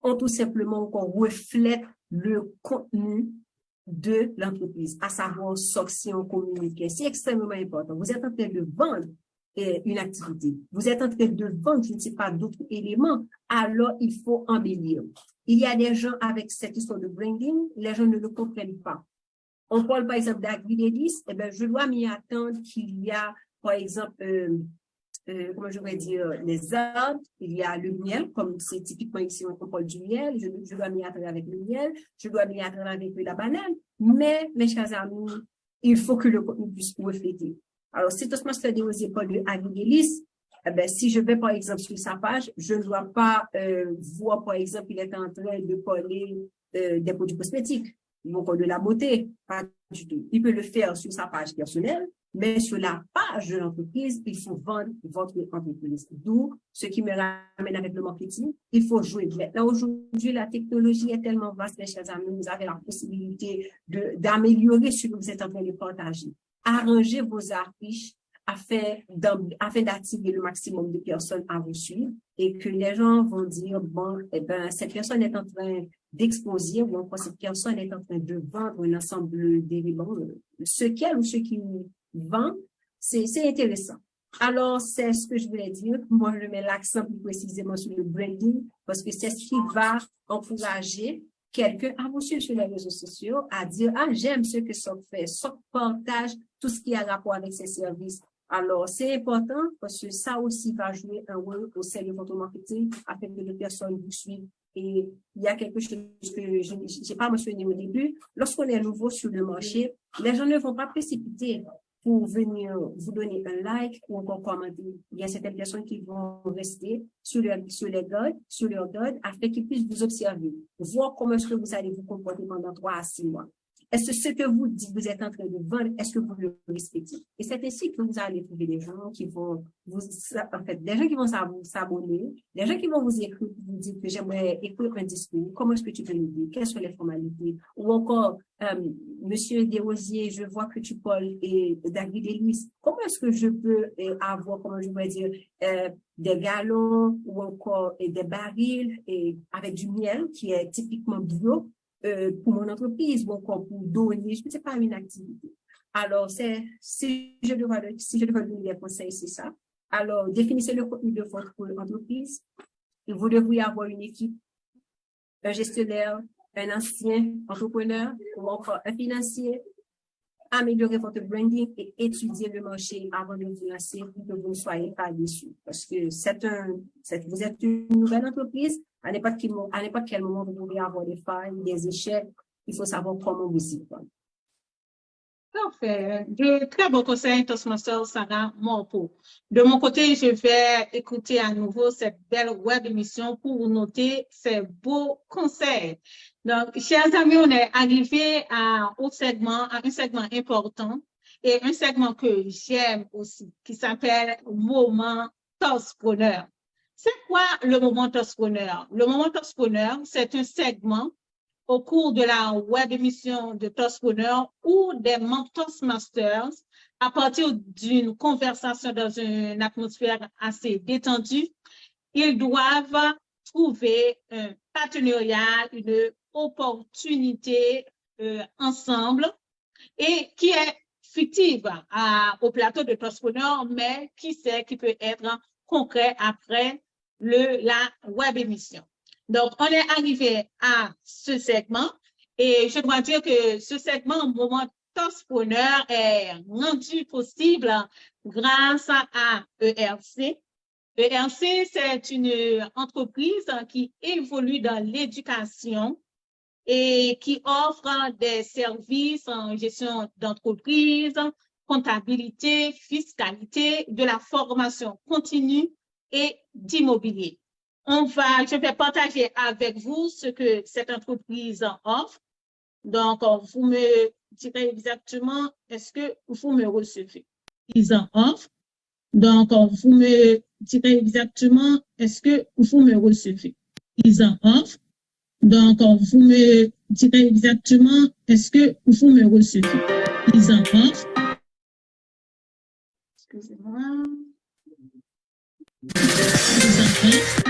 ont tout simplement encore reflètent le contenu de l'entreprise, à savoir SOC si on communique. C'est extrêmement important. Vous êtes en train de vendre. une activité. Vous êtes en train de vendre, je ne sais pas, d'autres éléments, alors il faut embellir. Il y a des gens avec cette histoire de branding, les gens ne le comprennent pas. On parle par exemple d'agri-délices, eh bien, je dois m'y attendre qu'il y a, par exemple, comment je vais dire, les arbres, il y a le miel, comme c'est typiquement ici, on parle du miel, je dois m'y attendre avec le miel, je dois m'y attendre avec la banane, mais, mes chers amis, il faut que le contenu puisse refléter. Alors, si Toastmaster des écoles de agri-délices, eh ben, si je vais, par exemple, sur sa page, je ne dois pas voir, par exemple, il est en train de parler des produits cosmétiques, ou encore de la beauté, pas du tout. Il peut le faire sur sa page personnelle, mais sur la page de l'entreprise, il faut vendre votre entreprise. D'où ce qui me ramène avec le marketing. Il faut jouer. Maintenant, aujourd'hui, la technologie est tellement vaste, mes chers amis, vous avez la possibilité d'améliorer ce que vous êtes en train de partager. Arrangez vos affiches afin d'attirer le maximum de personnes à vous suivre et que les gens vont dire, bon, eh ben, cette personne est en train d'exposer ou encore cette personne est en train de vendre un ensemble d'éléments. Ce qu'elle ou ce qui vend, c'est intéressant. Alors, c'est ce que je voulais dire. Moi, je mets l'accent plus précisément sur le branding parce que c'est ce qui va encourager quelqu'un à vous suivre sur les réseaux sociaux, à dire, ah, j'aime ce que ça fait, ça partage tout ce qui a rapport avec ces services. Alors, c'est important parce que ça aussi va jouer un rôle au sein de votre marketing afin que les personnes vous suivent. Et il y a quelque chose que je n'ai pas mentionné au début. Lorsqu'on est nouveau sur le marché, les gens ne vont pas précipiter pour venir vous donner un like ou encore commenter. Il y a certaines personnes qui vont rester sur leur guide afin qu'ils puissent vous observer, voir comment est-ce que vous allez vous comporter pendant 3 à 6 mois. Est-ce que ce que vous dites, vous êtes en train de vendre, est-ce que vous le respectez? Et c'est ainsi que vous allez trouver des gens qui vont des gens qui vont s'abonner, des gens qui vont vous écrire, vous dire que j'aimerais écrire un discours, comment est-ce que tu peux m'aider, quelles sont les formalités? Ou encore, Monsieur Desrosiers, je vois que tu parles d'agri-délices, comment est-ce que je peux avoir, comment je vais dire, des galons ou encore des barils avec du miel qui est typiquement bio, pour mon entreprise ou encore pour donner, je ne sais pas, une activité. Alors, si je devais donner des conseils, c'est ça. Alors, définissez le contenu de votre entreprise. Vous devriez avoir une équipe, un gestionnaire, un ancien entrepreneur ou encore un financier. Améliorer votre branding et étudier le marché avant de vous lancer pour que vous ne soyez pas déçus. Parce que vous êtes une nouvelle entreprise, à n'importe quel moment, vous pouvez avoir des failles, des échecs. Il faut savoir comment vous y prendre. Parfait. De très beaux conseils, Toastmaster Sarah Morpo. De mon côté, je vais écouter à nouveau cette belle web émission pour noter ces beaux conseils. Donc, chers amis, on est arrivé à un segment important et un segment que j'aime aussi, qui s'appelle Moment Toastpreneur. C'est quoi le Moment Toastpreneur? Le Moment Toastpreneur, c'est un segment au cours de la web émission de Toastpreneur où des Toastmasters, à partir d'une conversation dans une atmosphère assez détendue, ils doivent trouver un partenariat, une opportunité ensemble et qui est fictive au plateau de Toastpreneur, mais qui peut être concret après la web émission. Donc, on est arrivé à ce segment et je dois dire que ce segment, Moment Toastpreneur, est rendu possible grâce à ERC. ERC, c'est une entreprise qui évolue dans l'éducation et qui offre des services en gestion d'entreprise, comptabilité, fiscalité, de la formation continue et d'immobilier. Je vais partager avec vous ce que cette entreprise offre. Donc, vous me direz exactement, est-ce que vous me recevez? Ils en offrent. Donc, vous me direz exactement, est-ce que vous me recevez? Ils en offrent. Donc, vous me direz exactement, est-ce que vous me recevez? Ils en offrent. Excusez-moi. Ils en offrent.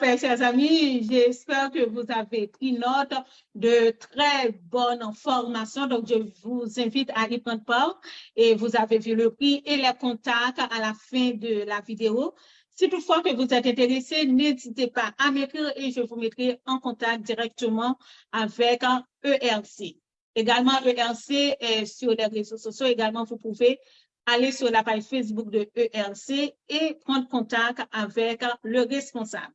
Parfait, chers amis. J'espère que vous avez pris note de très bonnes formations. Donc, je vous invite à y prendre part et vous avez vu le prix et les contacts à la fin de la vidéo. Si toutefois que vous êtes intéressé, n'hésitez pas à m'écrire et je vous mettrai en contact directement avec ERC. Également, ERC est sur les réseaux sociaux. Également, vous pouvez aller sur la page Facebook de ERC et prendre contact avec le responsable.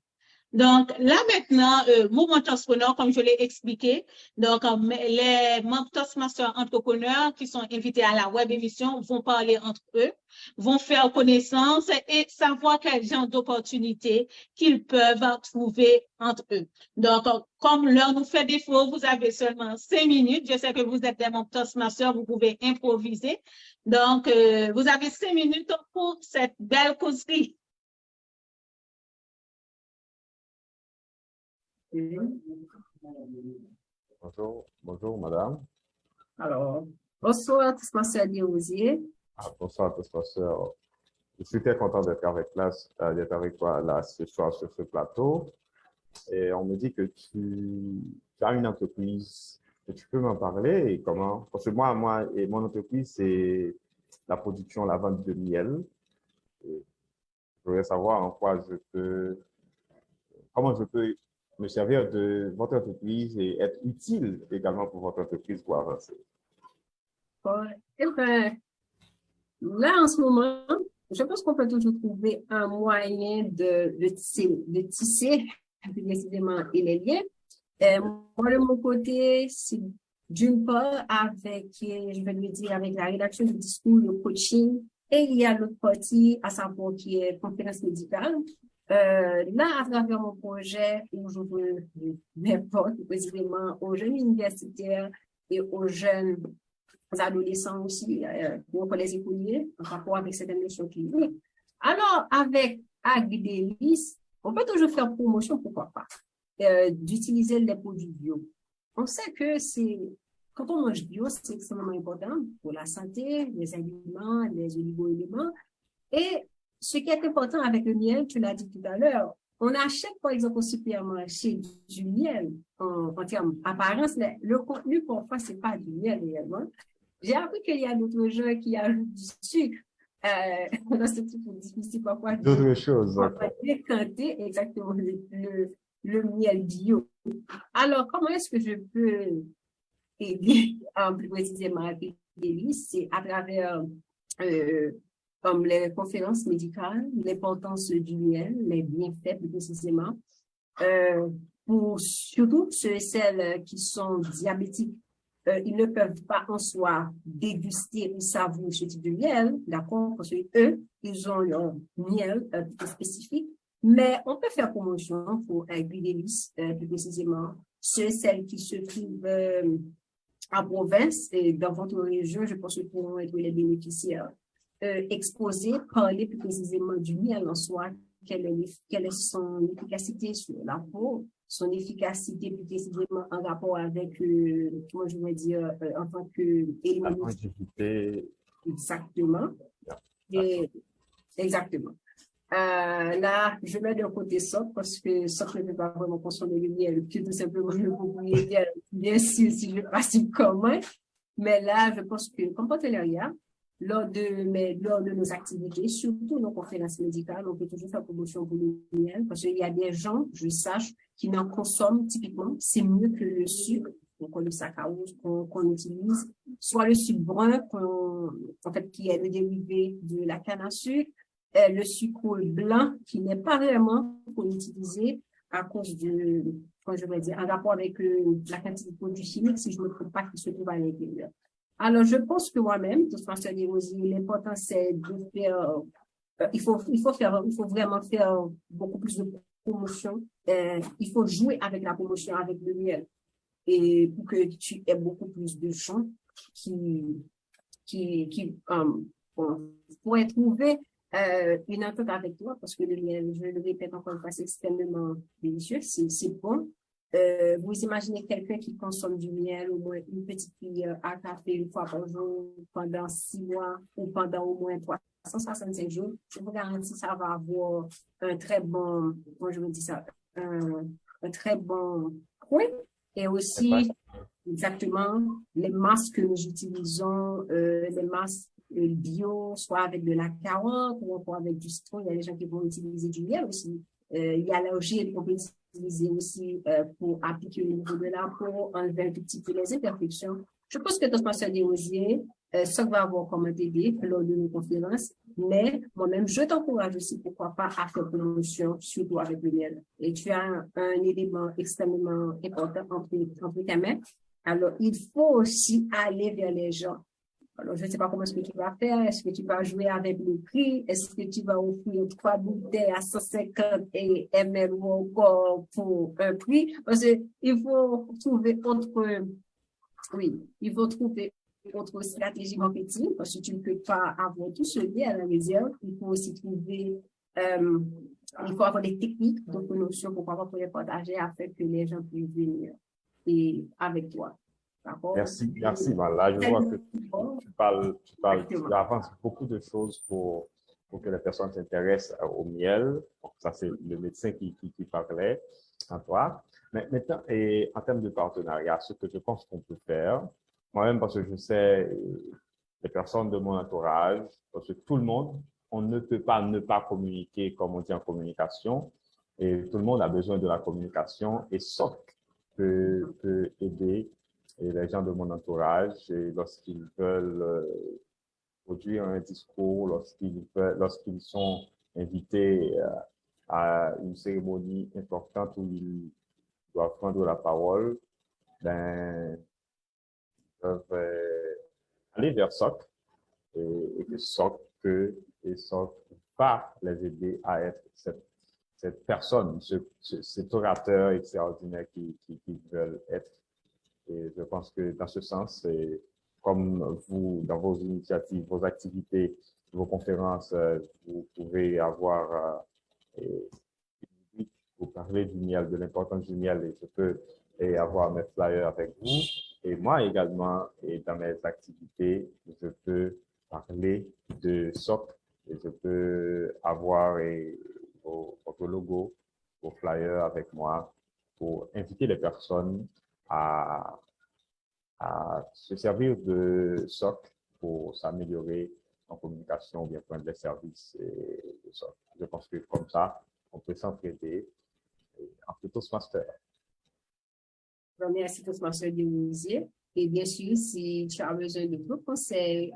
Donc, là maintenant, Mouvement Toastpreneur, comme je l'ai expliqué, donc les membres Toastmasters entrepreneurs qui sont invités à la web émission vont parler entre eux, vont faire connaissance et savoir quel genre d'opportunités qu'ils peuvent trouver entre eux. Donc, comme l'heure nous fait défaut, vous avez seulement 5 minutes. Je sais que vous êtes des membres Toastmasters, vous pouvez improviser. Donc, vous avez 5 minutes pour cette belle causerie. Bonjour, madame. Alors, bonsoir, Toastmaster Desrosiers. Bonsoir, Toastmaster. Je suis très content d'être d'être avec toi là ce soir sur ce plateau. Et on me dit que tu as une entreprise, que tu peux m'en parler et comment? Parce que moi, et mon entreprise, c'est la production, la vente de miel. Et je voudrais savoir comment je peux me servir de votre entreprise et être utile également pour votre entreprise pour avancer. Eh bien, là, en ce moment, je pense qu'on peut toujours trouver un moyen de tisser précisément les liens. Moi, de mon côté, c'est d'une part avec, je vais le dire, avec la rédaction du discours, le coaching, et il y a l'autre partie, à savoir qui est conférence médicale. Là, à travers mon projet, où je veux m'importe précisément aux jeunes universitaires et aux jeunes adolescents aussi, pour les écoliers, en rapport avec certaines notions cliniques. Alors, avec Agridelis, on peut toujours faire promotion, pourquoi pas, d'utiliser les produits bio. On sait que quand on mange bio, c'est extrêmement important pour la santé, les aliments, les oligo-éléments. Et ce qui est important avec le miel, tu l'as dit tout à l'heure, on achète par exemple au supermarché du miel en termes d'apparence, mais le contenu parfois c'est pas du miel réellement. J'ai appris qu'il y a d'autres gens qui ajoutent du sucre dans ce type de difficile parfois. D'autres choses. On va décanter exactement le miel bio. Alors, comment est-ce que je peux aider plus précisément à aider? C'est à travers comme les conférences médicales, l'importance du miel, les bienfaits plus précisément, pour surtout ceux et celles qui sont diabétiques. Ils ne peuvent pas en soi déguster ou savourer ce type de miel, d'accord, parce qu'eux, ils ont leur miel spécifique, mais on peut faire promotion pour Agridelis, plus précisément, ceux et celles qui se trouvent en province et dans votre région, je pense que pourront être les bénéficiaires. Exposer, parler plus précisément du miel en soi, quelle est son efficacité sur la peau, son efficacité plus précisément en rapport avec, comment je vais dire, en tant que La longévité. Exactement. Et, exactement. Là, je mets d'un côté ça parce que ça ne peut pas vraiment consommer le miel, puis tout simplement le propriétaire, bien sûr, si je passe commun. Mais là, je pense que comme partenariat, lors de nos activités, surtout nos conférences médicales, on peut toujours faire promotion pour le miel parce qu'il y a des gens, je sache, qui n'en consomment typiquement. C'est mieux que le sucre, donc le saccharose qu'on utilise, soit le sucre brun, en fait, qui est le dérivé de la canne à sucre, le sucre blanc, qui n'est pas vraiment qu'on utilise à cause de, comment je vais dire, en rapport avec la quantité de produits chimiques, si je ne me trompe pas, qui se trouve à l'intérieur. Alors, je pense que moi-même, Toastmaster Desrosiers, l'important, c'est de faire, il faut vraiment faire beaucoup plus de promotion. Il faut jouer avec la promotion, avec le miel. Et pour que tu aies beaucoup plus de gens qui pourraient trouver une entente avec toi, parce que le miel, je le répète encore une fois, c'est extrêmement délicieux, c'est bon. Vous imaginez quelqu'un qui consomme du miel, au moins une petite cuillère à café une fois par jour pendant 6 mois ou pendant au moins 365 jours, je vous garantis ça va avoir un très bon, comment je me dis ça, un très bon point. Et aussi, exactement, les masques que nous utilisons, les masques bio, soit avec de la carotte ou encore avec du citron. Il y a des gens qui vont utiliser du miel aussi. Il y a l'argile qu'on peut utiliser aussi pour appliquer au niveau de la peau, enlever un tout petit peu les imperfections. Je pense que Toastmaster des Rosiers, ça va avoir comme t'aider lors de nos conférences, mais moi-même, je t'encourage aussi, pourquoi pas, à faire promotion, surtout avec le miel. Et tu as un élément extrêmement important entre tes mains. Alors, il faut aussi aller vers les gens. Alors, je ne sais pas comment est-ce que tu vas faire. Est-ce que tu vas jouer avec le prix? Est-ce que tu vas offrir 3 bouteilles à 150 ml ou encore pour un prix? Parce qu'il faut trouver il faut trouver autre stratégie marketing parce que tu ne peux pas avoir tout ce lien à la réserve. Il faut aussi trouver, il faut avoir des techniques de promotion pour pouvoir les partager afin que les gens puissent venir et avec toi. Merci. Là, je vois que tu avances beaucoup de choses pour que les personnes s'intéressent au miel. Donc, ça, c'est le médecin qui parlait en toi. Mais maintenant, et en termes de partenariat, ce que je pense qu'on peut faire, moi-même, parce que je sais les personnes de mon entourage, parce que tout le monde, on ne peut pas ne pas communiquer comme on dit en communication, et tout le monde a besoin de la communication, et SOC peut aider et les gens de mon entourage lorsqu'ils veulent produire un discours, lorsqu'ils sont invités à une cérémonie importante où ils doivent prendre la parole, ben, ils peuvent aller vers SOC et que SOC va les aider à être cette personne, cet orateur extraordinaire qu'ils veulent être. Et je pense que dans ce sens, comme vous, dans vos initiatives, vos activités, vos conférences, vous pouvez avoir vous parler du miel, de l'importance du miel, et je peux avoir mes flyers avec vous. Et moi également, et dans mes activités, je peux parler de SOC et je peux avoir votre logo, vos flyers avec moi pour inviter les personnes à se servir de SOC pour s'améliorer en communication ou bien prendre des services de SOC. Je pense que comme ça, on peut s'entraider entre Toastmasters. Merci Toastmaster des Rosiers. Et bien sûr, si tu as besoin de vos conseils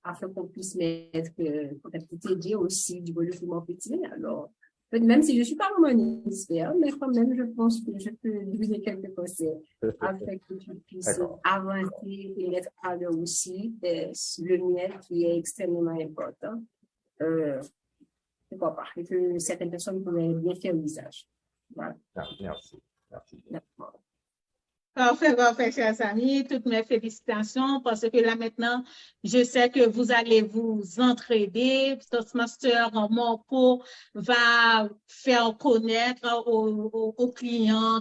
afin qu'on puisse mettre, peut-être t'aider aussi du développement marketing, alors, même si je ne suis pas vraiment un expert, mais quand même, je pense que je peux donner quelques conseils afin que tu puisses avancer et mettre à l'heure aussi le miel qui est extrêmement important. Pourquoi pas? Et que certaines personnes pourraient bien faire l'usage. Voilà. Merci. D'accord. Parfait, chers amis. Toutes mes félicitations parce que là maintenant, je sais que vous allez vous entraider. Toastmaster Morpo va faire connaître aux clients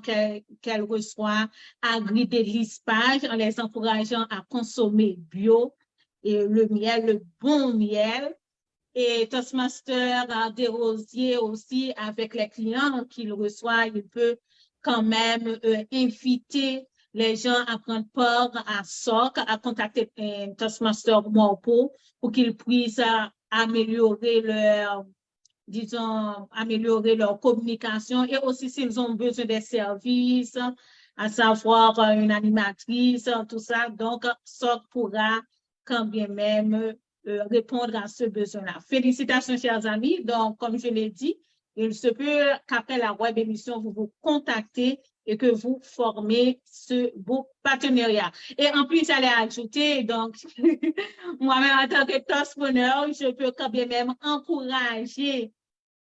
qu'elle reçoit Agri Délices Page en les encourageant à consommer bio et le miel, le bon miel. Et Toastmaster des Rosiers aussi, avec les clients qu'il reçoit, il peut quand même inviter les gens à prendre part à SOC, à contacter Toastmaster Morpo pour qu'ils puissent améliorer leur communication et aussi s'ils ont besoin des services, à savoir une animatrice, tout ça. Donc, SOC pourra quand bien même répondre à ce besoin-là. Félicitations, chers amis. Donc, comme je l'ai dit, il se peut qu'après la web émission, vous vous contactez et que vous formez ce beau partenariat. Et en plus, j'allais ajouter, donc, moi-même, en tant que toastpreneur, je peux quand bien même encourager,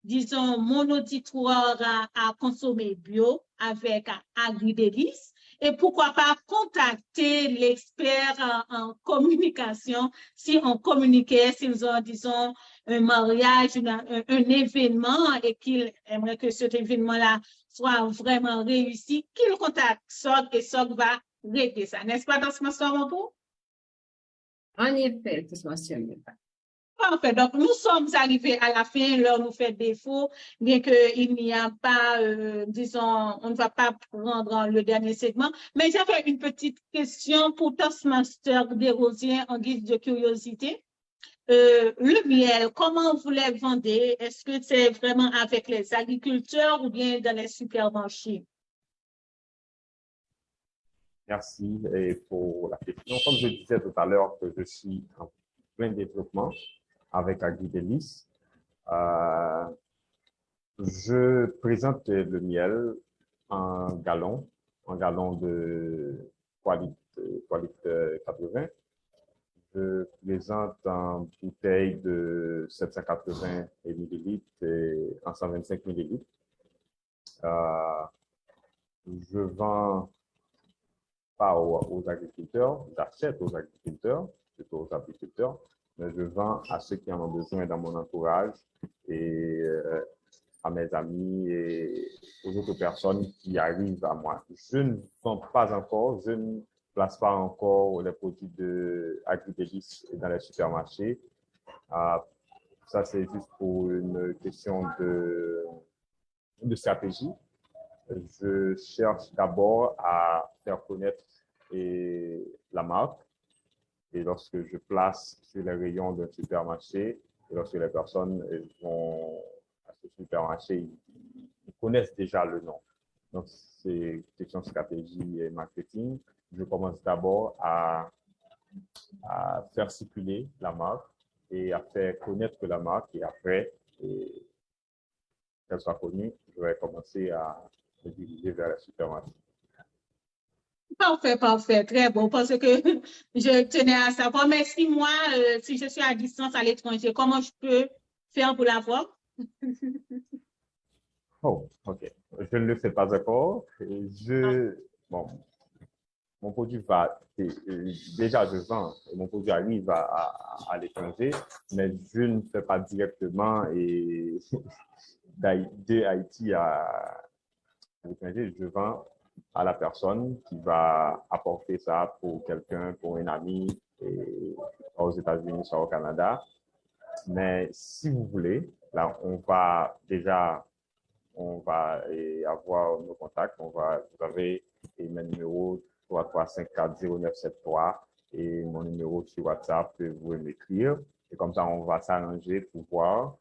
disons, mon auditoire à consommer bio avec Agri Délices. Et pourquoi pas contacter l'expert en communication si on communiquait, s'ils ont, disons, un mariage, un événement et qu'ils aimeraient que cet événement-là soit vraiment réussi, qu'ils contactent SOC et SOC va régler ça. N'est-ce pas, Toastmaster Morpo? En effet, Toastmaster Morpo. Parfait. Donc, nous sommes arrivés à la fin, l'heure nous fait défaut, bien qu'il n'y a pas, disons, on ne va pas prendre le dernier segment. Mais j'avais une petite question pour Toastmaster Desrosiers en guise de curiosité. Le miel, comment vous le vendez? Est-ce que c'est vraiment avec les agriculteurs ou bien dans les supermarchés? Merci pour la question. Comme je disais tout à l'heure que je suis en plein développement avec AgriDélices, je présente le miel en gallon de 3 litres 80. Je présente en bouteille de 780 millilitres et en 125 millilitres. Je vends pas aux agriculteurs, j'achète aux agriculteurs, plutôt aux apiculteurs, mais je vends à ceux qui en ont besoin dans mon entourage et à mes amis et aux autres personnes qui arrivent à moi. Je ne vends pas encore, je ne place pas encore les produits de AgriDélices dans les supermarchés. Ça, c'est juste pour une question de stratégie. Je cherche d'abord à faire connaître la marque. Et lorsque je place sur les rayons d'un supermarché, et lorsque les personnes vont à ce supermarché, ils connaissent déjà le nom. Donc, c'est une question de stratégie et marketing. Je commence d'abord à faire circuler la marque et à faire connaître la marque. Et après, qu'elle soit connue, je vais commencer à me diriger vers les supermarchés. Parfait, parfait, très bon, parce que je tenais à savoir, mais si moi, si je suis à distance à l'étranger, comment je peux faire pour l'avoir? Oh, OK. Je ne le sais pas encore. Bon, mon produit déjà je vends, mon produit arrive à l'étranger, mais je ne fais pas directement de Haïti à l'étranger, je vends à la personne qui va apporter ça pour quelqu'un, pour un ami, soit aux États-Unis, soit au Canada. Mais si vous voulez, là, on va avoir nos contacts. Vous avez mes numéros 335400973 et mon numéro sur WhatsApp, vous pouvez m'écrire. Et comme ça, on va s'arranger pour voir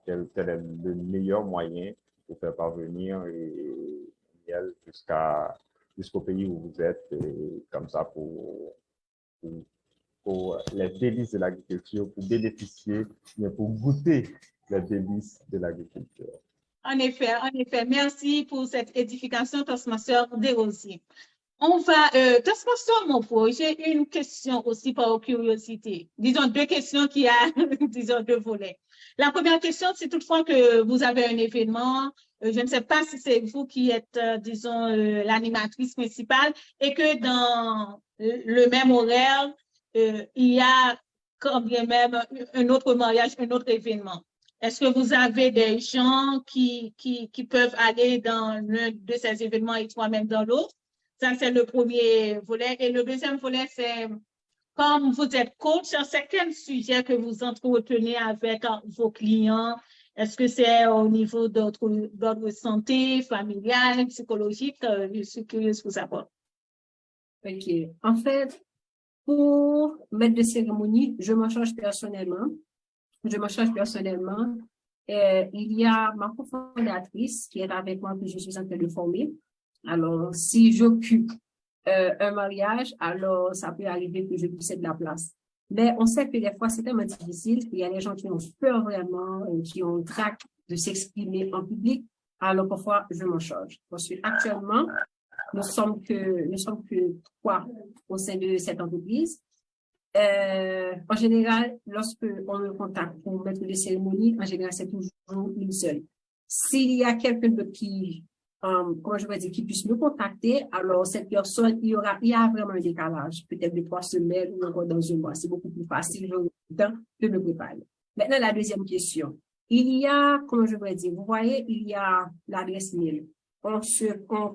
quel est le meilleur moyen pour faire parvenir miel jusqu'au pays où vous êtes, et comme ça pour les délices de l'agriculture, pour bénéficier, mais pour goûter les délices de l'agriculture. En effet. Merci pour cette édification, Toastmaster Desrosiers. Toastmaster Monpo, j'ai une question aussi par curiosité. Disons deux questions qui a, disons, deux volets. La première question, c'est toutefois que vous avez un événement, je ne sais pas si c'est vous qui êtes, disons, l'animatrice principale et que dans le même horaire, il y a quand bien même un autre mariage, un autre événement. Est-ce que vous avez des gens qui peuvent aller dans l'un de ces événements et toi-même dans l'autre? Ça, c'est le premier volet. Et le deuxième volet, c'est comme vous êtes coach, c'est quel sujet que vous entretenez avec vos clients? Est-ce que c'est au niveau d'ordre santé, familial, psychologique? Je suis curieuse pour savoir. OK. En fait, pour maître de cérémonie, je m'en charge personnellement. Il y a ma cofondatrice qui est avec moi, que je suis en train de former. Alors, si j'occupe un mariage, alors ça peut arriver que je puisse être de la place. Mais on sait que des fois, c'est tellement difficile. Il y a des gens qui ont peur vraiment, qui ont trac de s'exprimer en public. Alors, parfois, je m'en charge. Parce que actuellement, nous sommes que 3 au sein de cette entreprise. En général, lorsque on me contacte pour mettre des cérémonies, en général, c'est toujours une seule. S'il y a quelqu'un d'autre qui puisse me contacter, alors cette personne, il y a vraiment un décalage, peut-être de 3 semaines ou encore dans un mois. C'est beaucoup plus facile, j'aurai le temps de me préparer. Maintenant, la deuxième question. Il y a, vous voyez, il y a l'adresse mail. On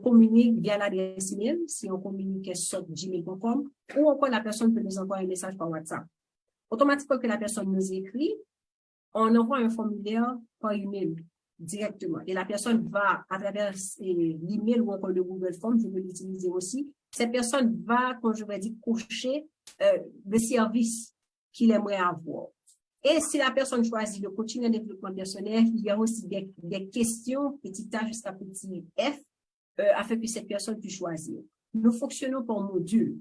communique via l'adresse mail, si on communique sur gmail.com, ou encore la personne peut nous envoyer un message par WhatsApp. automatiquement que la personne nous écrit, on envoie un formulaire par email directement. Et la personne va, à travers l'email ou encore le Google Form, je peux l'utiliser aussi, cette personne va, comme je vais dire, cocher le service qu'il aimerait avoir. Et si la personne choisit le coaching en développement personnel, il y a aussi des questions, petit A jusqu'à petit F, afin que cette personne puisse choisir. Nous fonctionnons par module.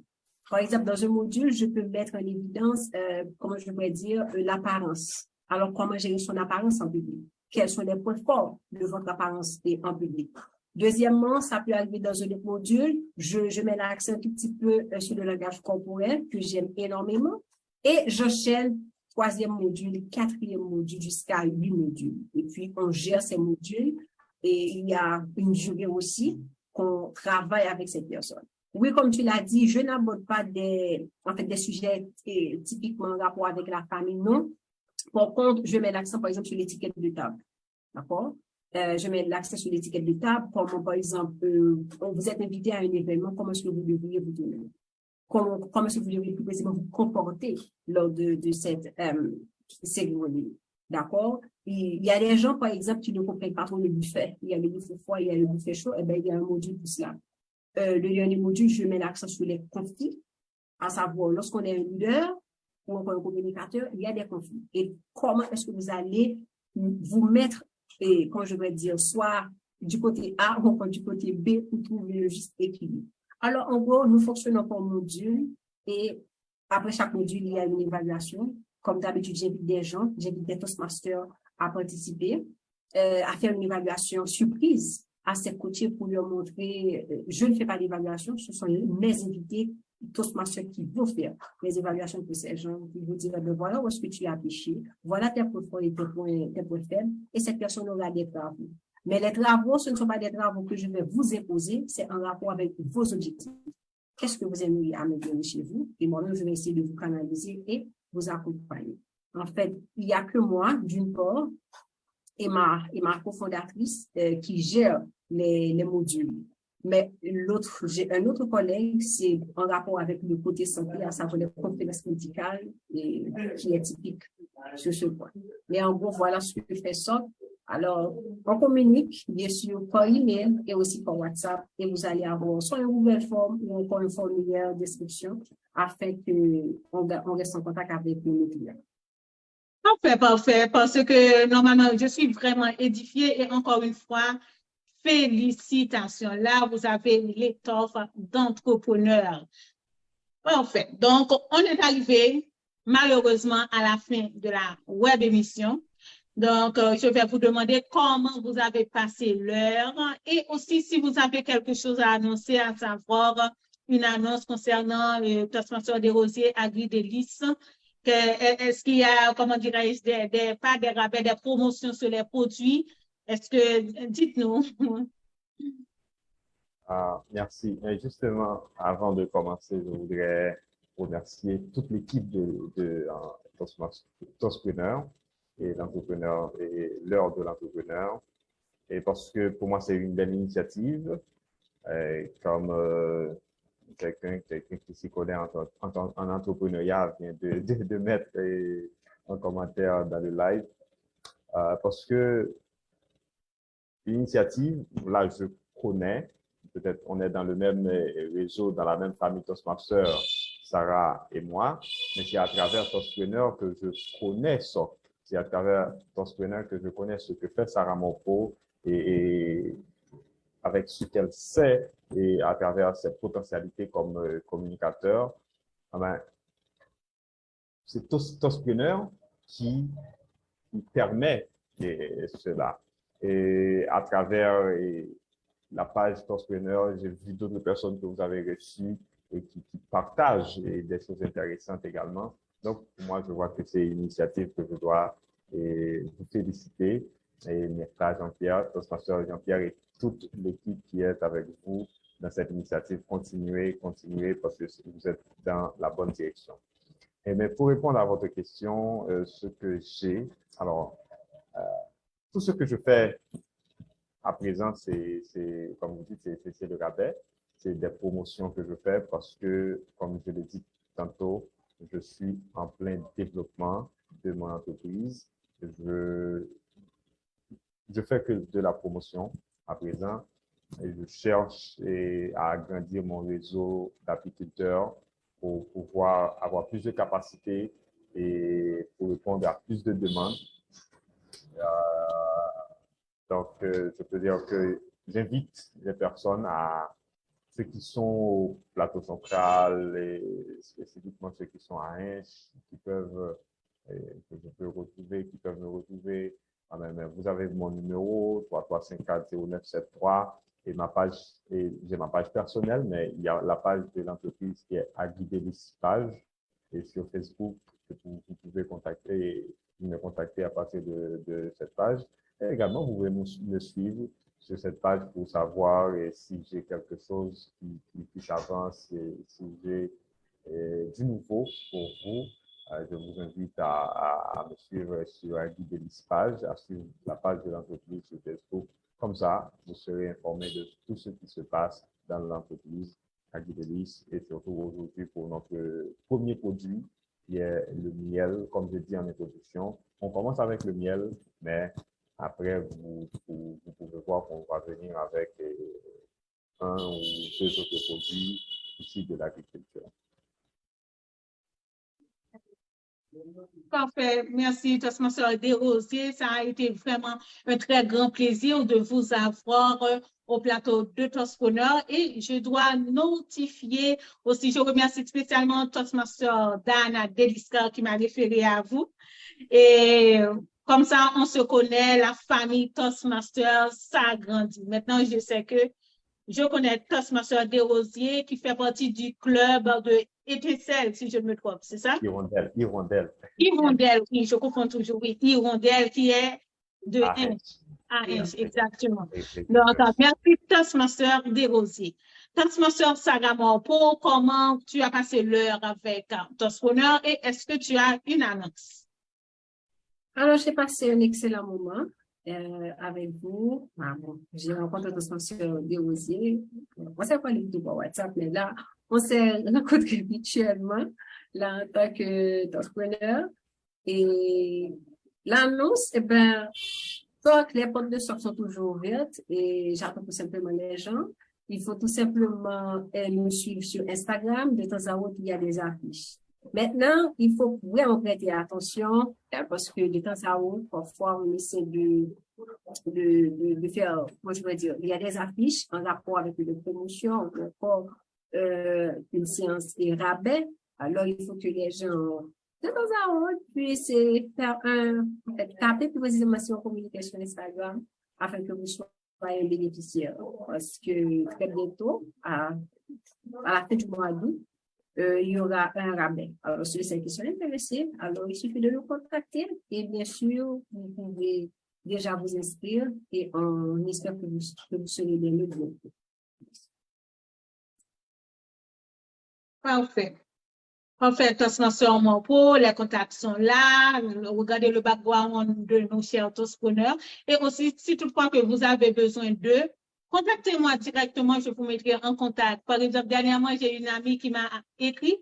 Par exemple, dans un module, je peux mettre en évidence, comment je pourrais dire, l'apparence. Alors, comment gérer son apparence en public? Quels sont les points forts de votre apparence en public? Deuxièmement, ça peut arriver dans un autre module. Je mets l'accent un tout petit peu sur le langage corporel, que j'aime énormément. Et j'enchaîne troisième module, quatrième module, jusqu'à 8 modules. Et puis, on gère ces modules. Et il y a une durée aussi qu'on travaille avec cette personne. Oui, comme tu l'as dit, je n'aborde pas des sujets typiquement en rapport avec la famille, non. Par contre, je mets l'accent, par exemple, sur l'étiquette de table. D'accord? Je mets l'accent sur l'étiquette de table, comme par exemple, vous êtes invité à un événement, comment est-ce que vous devriez vous donner? Comment est-ce que vous devriez plus précisément vous comporter lors de cette cérémonie? D'accord? Il y a des gens, par exemple, qui ne comprennent pas trop le buffet. Il y a le buffet froid, il y a le buffet chaud, et bien, il y a un module pour cela. Le dernier module, je mets l'accent sur les conflits, à savoir, lorsqu'on est un leader ou encore un communicateur, il y a des conflits. Et comment est-ce que vous allez vous mettre, et quand je vais dire, soit du côté A ou encore du côté B pour trouver le juste équilibre. Alors, en gros, nous fonctionnons par module et après chaque module, il y a une évaluation. Comme d'habitude, j'invite des gens, j'invite des Toastmasters à participer, à faire une évaluation surprise à ces coachés pour leur montrer, je ne fais pas d'évaluation, ce sont mes invités Toastmasters qui vont faire les évaluations pour ces gens, qui vous diront, ben voilà où est-ce que tu as péché, voilà tes points forts et tes points faibles, et cette personne aura des travaux. Mais les travaux, ce ne sont pas des travaux que je vais vous imposer, c'est en rapport avec vos objectifs. Qu'est-ce que vous aimeriez améliorer chez vous? Et moi-même, je vais essayer de vous canaliser et vous accompagner. En fait, il n'y a que moi, d'une part, et ma cofondatrice qui gère les modules. Mais j'ai un autre collègue, c'est en rapport avec le côté santé, à savoir les conférences médicales, qui est typique sur ce point. Mais en gros, voilà ce que fait ça. Alors, on communique, bien sûr, par email et aussi par WhatsApp, et vous allez avoir soit une nouvelle forme ou encore une formulaire description afin qu'on reste en contact avec nos clients. Parfait, parfait, parce que normalement, je suis vraiment édifiée et encore une fois, félicitations. Là, vous avez l'étoffe d'entrepreneur. Parfait. Donc, on est arrivé malheureusement à la fin de la web émission. Donc, je vais vous demander comment vous avez passé l'heure et aussi si vous avez quelque chose à annoncer, à savoir une annonce concernant le Toastmasters des Rosiers Agri Délices. Est-ce qu'il y a, comment dirais-je, pas des rabais, des promotions sur les produits? Est-ce que, dites-nous. Merci. Et justement, avant de commencer, je voudrais remercier toute l'équipe de Toastpreneur et l'entrepreneur et l'heure de l'entrepreneur. Et parce que pour moi, c'est une belle initiative, comme quelqu'un qui s'y connaît en entrepreneuriat vient de mettre un commentaire dans le live. Parce que l'initiative, là, je connais, peut-être on est dans le même réseau, dans la même famille Toastmasters, Sarah et moi, mais c'est à travers Toastpreneur que je connais ça. C'est à travers Toastpreneur que je connais ce que fait Sarah Morpo et avec ce qu'elle sait et à travers ses potentialités comme communicateur. Enfin, c'est Toastpreneur qui permet cela. Et à travers la page Toastpreneur, j'ai vu d'autres personnes que vous avez reçues et qui partagent des choses intéressantes également. Donc, pour moi, je vois que c'est une initiative que je dois vous féliciter. Et merci à Jean-Pierre, Toastmaster Jean-Pierre et toute l'équipe qui est avec vous dans cette initiative. Continuez parce que vous êtes dans la bonne direction. Et mais pour répondre à votre question, ce que j'ai, alors, tout ce que je fais à présent, c'est comme vous dites, c'est le rabais. C'est des promotions que je fais parce que, comme je l'ai dit tantôt, je suis en plein développement de mon entreprise. Je fais que de la promotion à présent et je cherche à agrandir mon réseau d'apiculteurs pour pouvoir avoir plus de capacités et pour répondre à plus de demandes. Donc, je peux dire que j'invite les personnes ceux qui sont au plateau central et spécifiquement ceux qui sont à Hinche, que je peux retrouver, qui peuvent me retrouver. Vous avez mon numéro 33540973 et j'ai ma page personnelle, mais il y a la page de l'entreprise qui est Aguidelis Page. Et sur Facebook, vous pouvez me contacter à partir de cette page. Et également, vous pouvez me suivre sur cette page pour savoir si j'ai quelque chose qui s'avance et si j'ai du nouveau pour vous. Je vous invite à me suivre sur Aguidelis Page, à suivre la page de l'entreprise sur Facebook. Comme ça, vous serez informé de tout ce qui se passe dans l'entreprise Aguidelis et surtout aujourd'hui pour notre premier produit qui est le miel. Comme je dis en introduction, on commence avec le miel, mais après, vous pouvez voir qu'on va venir avec un ou deux autres produits issus de l'agriculture. Parfait. Merci, Toastmaster Desrosiers. Ça a été vraiment un très grand plaisir de vous avoir au plateau de Toastpreneur. Et je dois notifier aussi, je remercie spécialement Toastmaster Dana Deliska qui m'a référé à vous. Et comme ça, on se connaît, la famille Toastmaster s'agrandit. Maintenant, je sais que je connais Toastmaster Desrosiers qui fait partie du club de Étincelle, si je ne me trompe, c'est ça? Hirondelle. Hirondelle, oui, je confonds toujours, oui. Hirondelle qui est de Hinche. À Hinche, exactement. Donc, merci Toastmaster Desrosiers. Toastmaster Sagamorpo, comment tu as passé l'heure avec Toastpreneur et est-ce que tu as une annonce? Alors, j'ai passé un excellent moment avec vous. J'ai rencontré Toastmaster Desrosiers. On s'est parlé tout par WhatsApp, mais là, on s'est rencontrés virtuellement là, en tant que Toastpreneur. Et l'annonce, donc, les portes de sortie sont toujours ouvertes et j'attends tout simplement les gens. Il faut tout simplement nous suivre sur Instagram. De temps à autre, il y a des affiches. Maintenant, il faut vraiment prêter attention parce que de temps à autre, parfois, on essaie de faire, moi je veux dire, il y a des affiches en rapport avec une promotion ou encore une séance et rabais. Alors, il faut que les gens, de temps à autre, puissent faire taper précisément sur communication Instagram afin que vous soyez un bénéficiaire. Parce que très bientôt, à la fin du mois d'août, il y aura un rabais. Alors, ceux qui sont intéressés, alors il suffit de nous contacter et bien sûr, vous pouvez déjà vous inscrire et on espère que vous serez bien le groupe. Parfait. Parfait, Toastmaster Morpo, les contacts sont là. Regardez le background de nos chers Toastpreneurs. Et aussi, si toutefois que vous avez besoin d'eux, contactez-moi directement, je vous mettrai en contact. Par exemple, dernièrement, j'ai une amie qui m'a écrit.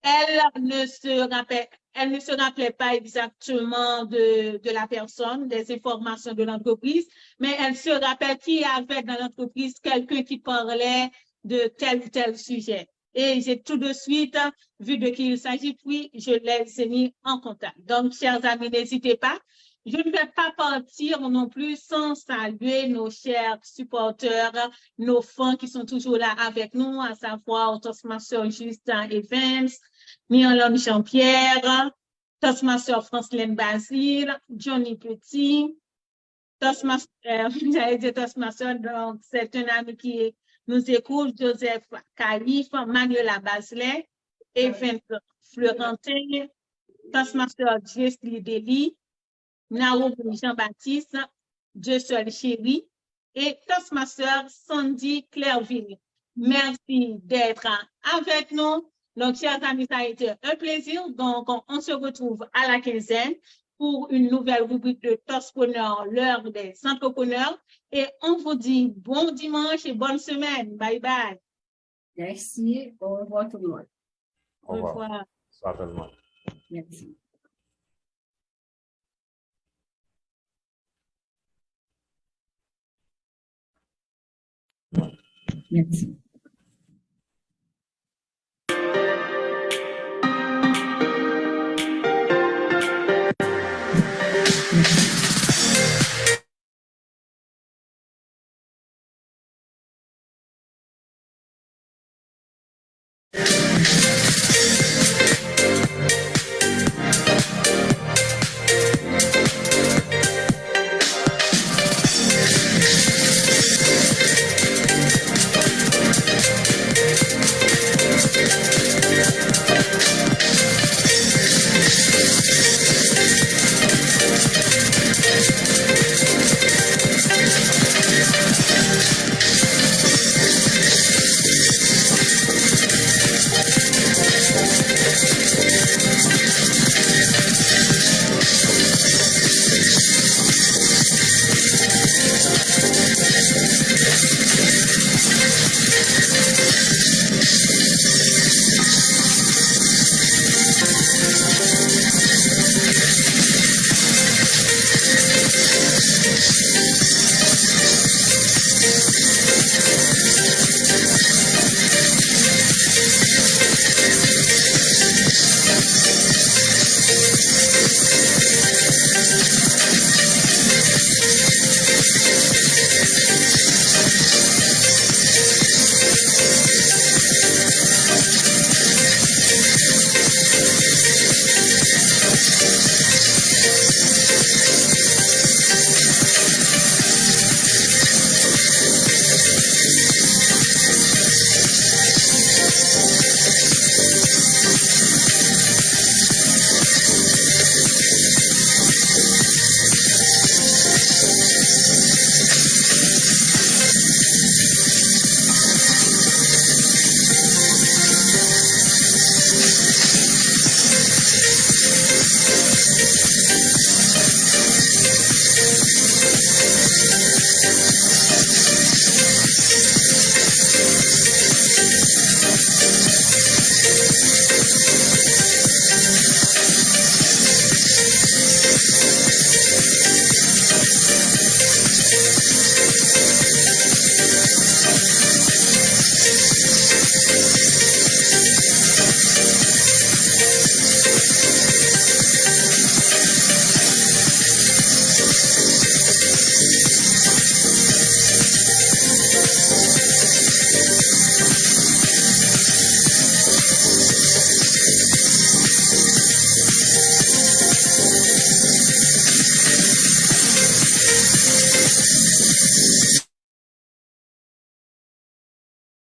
Elle ne se rappelait pas exactement de la personne, des informations de l'entreprise, mais elle se rappelle qu'il y avait dans l'entreprise quelqu'un qui parlait de tel ou tel sujet. Et j'ai tout de suite vu de qui il s'agit, puis je les ai mis en contact. Donc, chers amis, n'hésitez pas. Je ne vais pas partir non plus sans saluer nos chers supporters, nos fans qui sont toujours là avec nous, à savoir Toastmaster Justin Evans, Myrlon Jean-Pierre, Toastmaster Francelène Basile, Johnny Petit, Toastmaster, donc c'est un ami qui nous écoute, Joseph Calif, Manuela Baselet, Evans Florentin, Toastmaster Jesli Deli, Nao Jean-Baptiste, Dieu seul chéri, et Toastmaster Sandy Clairville. Merci d'être avec nous. Donc, chers amis, ça a été un plaisir. Donc, on se retrouve à la quinzaine pour une nouvelle rubrique de Toastpreneur, l'heure des entrepreneurs. Et on vous dit bon dimanche et bonne semaine. Bye bye. Merci. Au revoir tout le monde. Au revoir. Bonsoir tout le monde. Merci. Merci.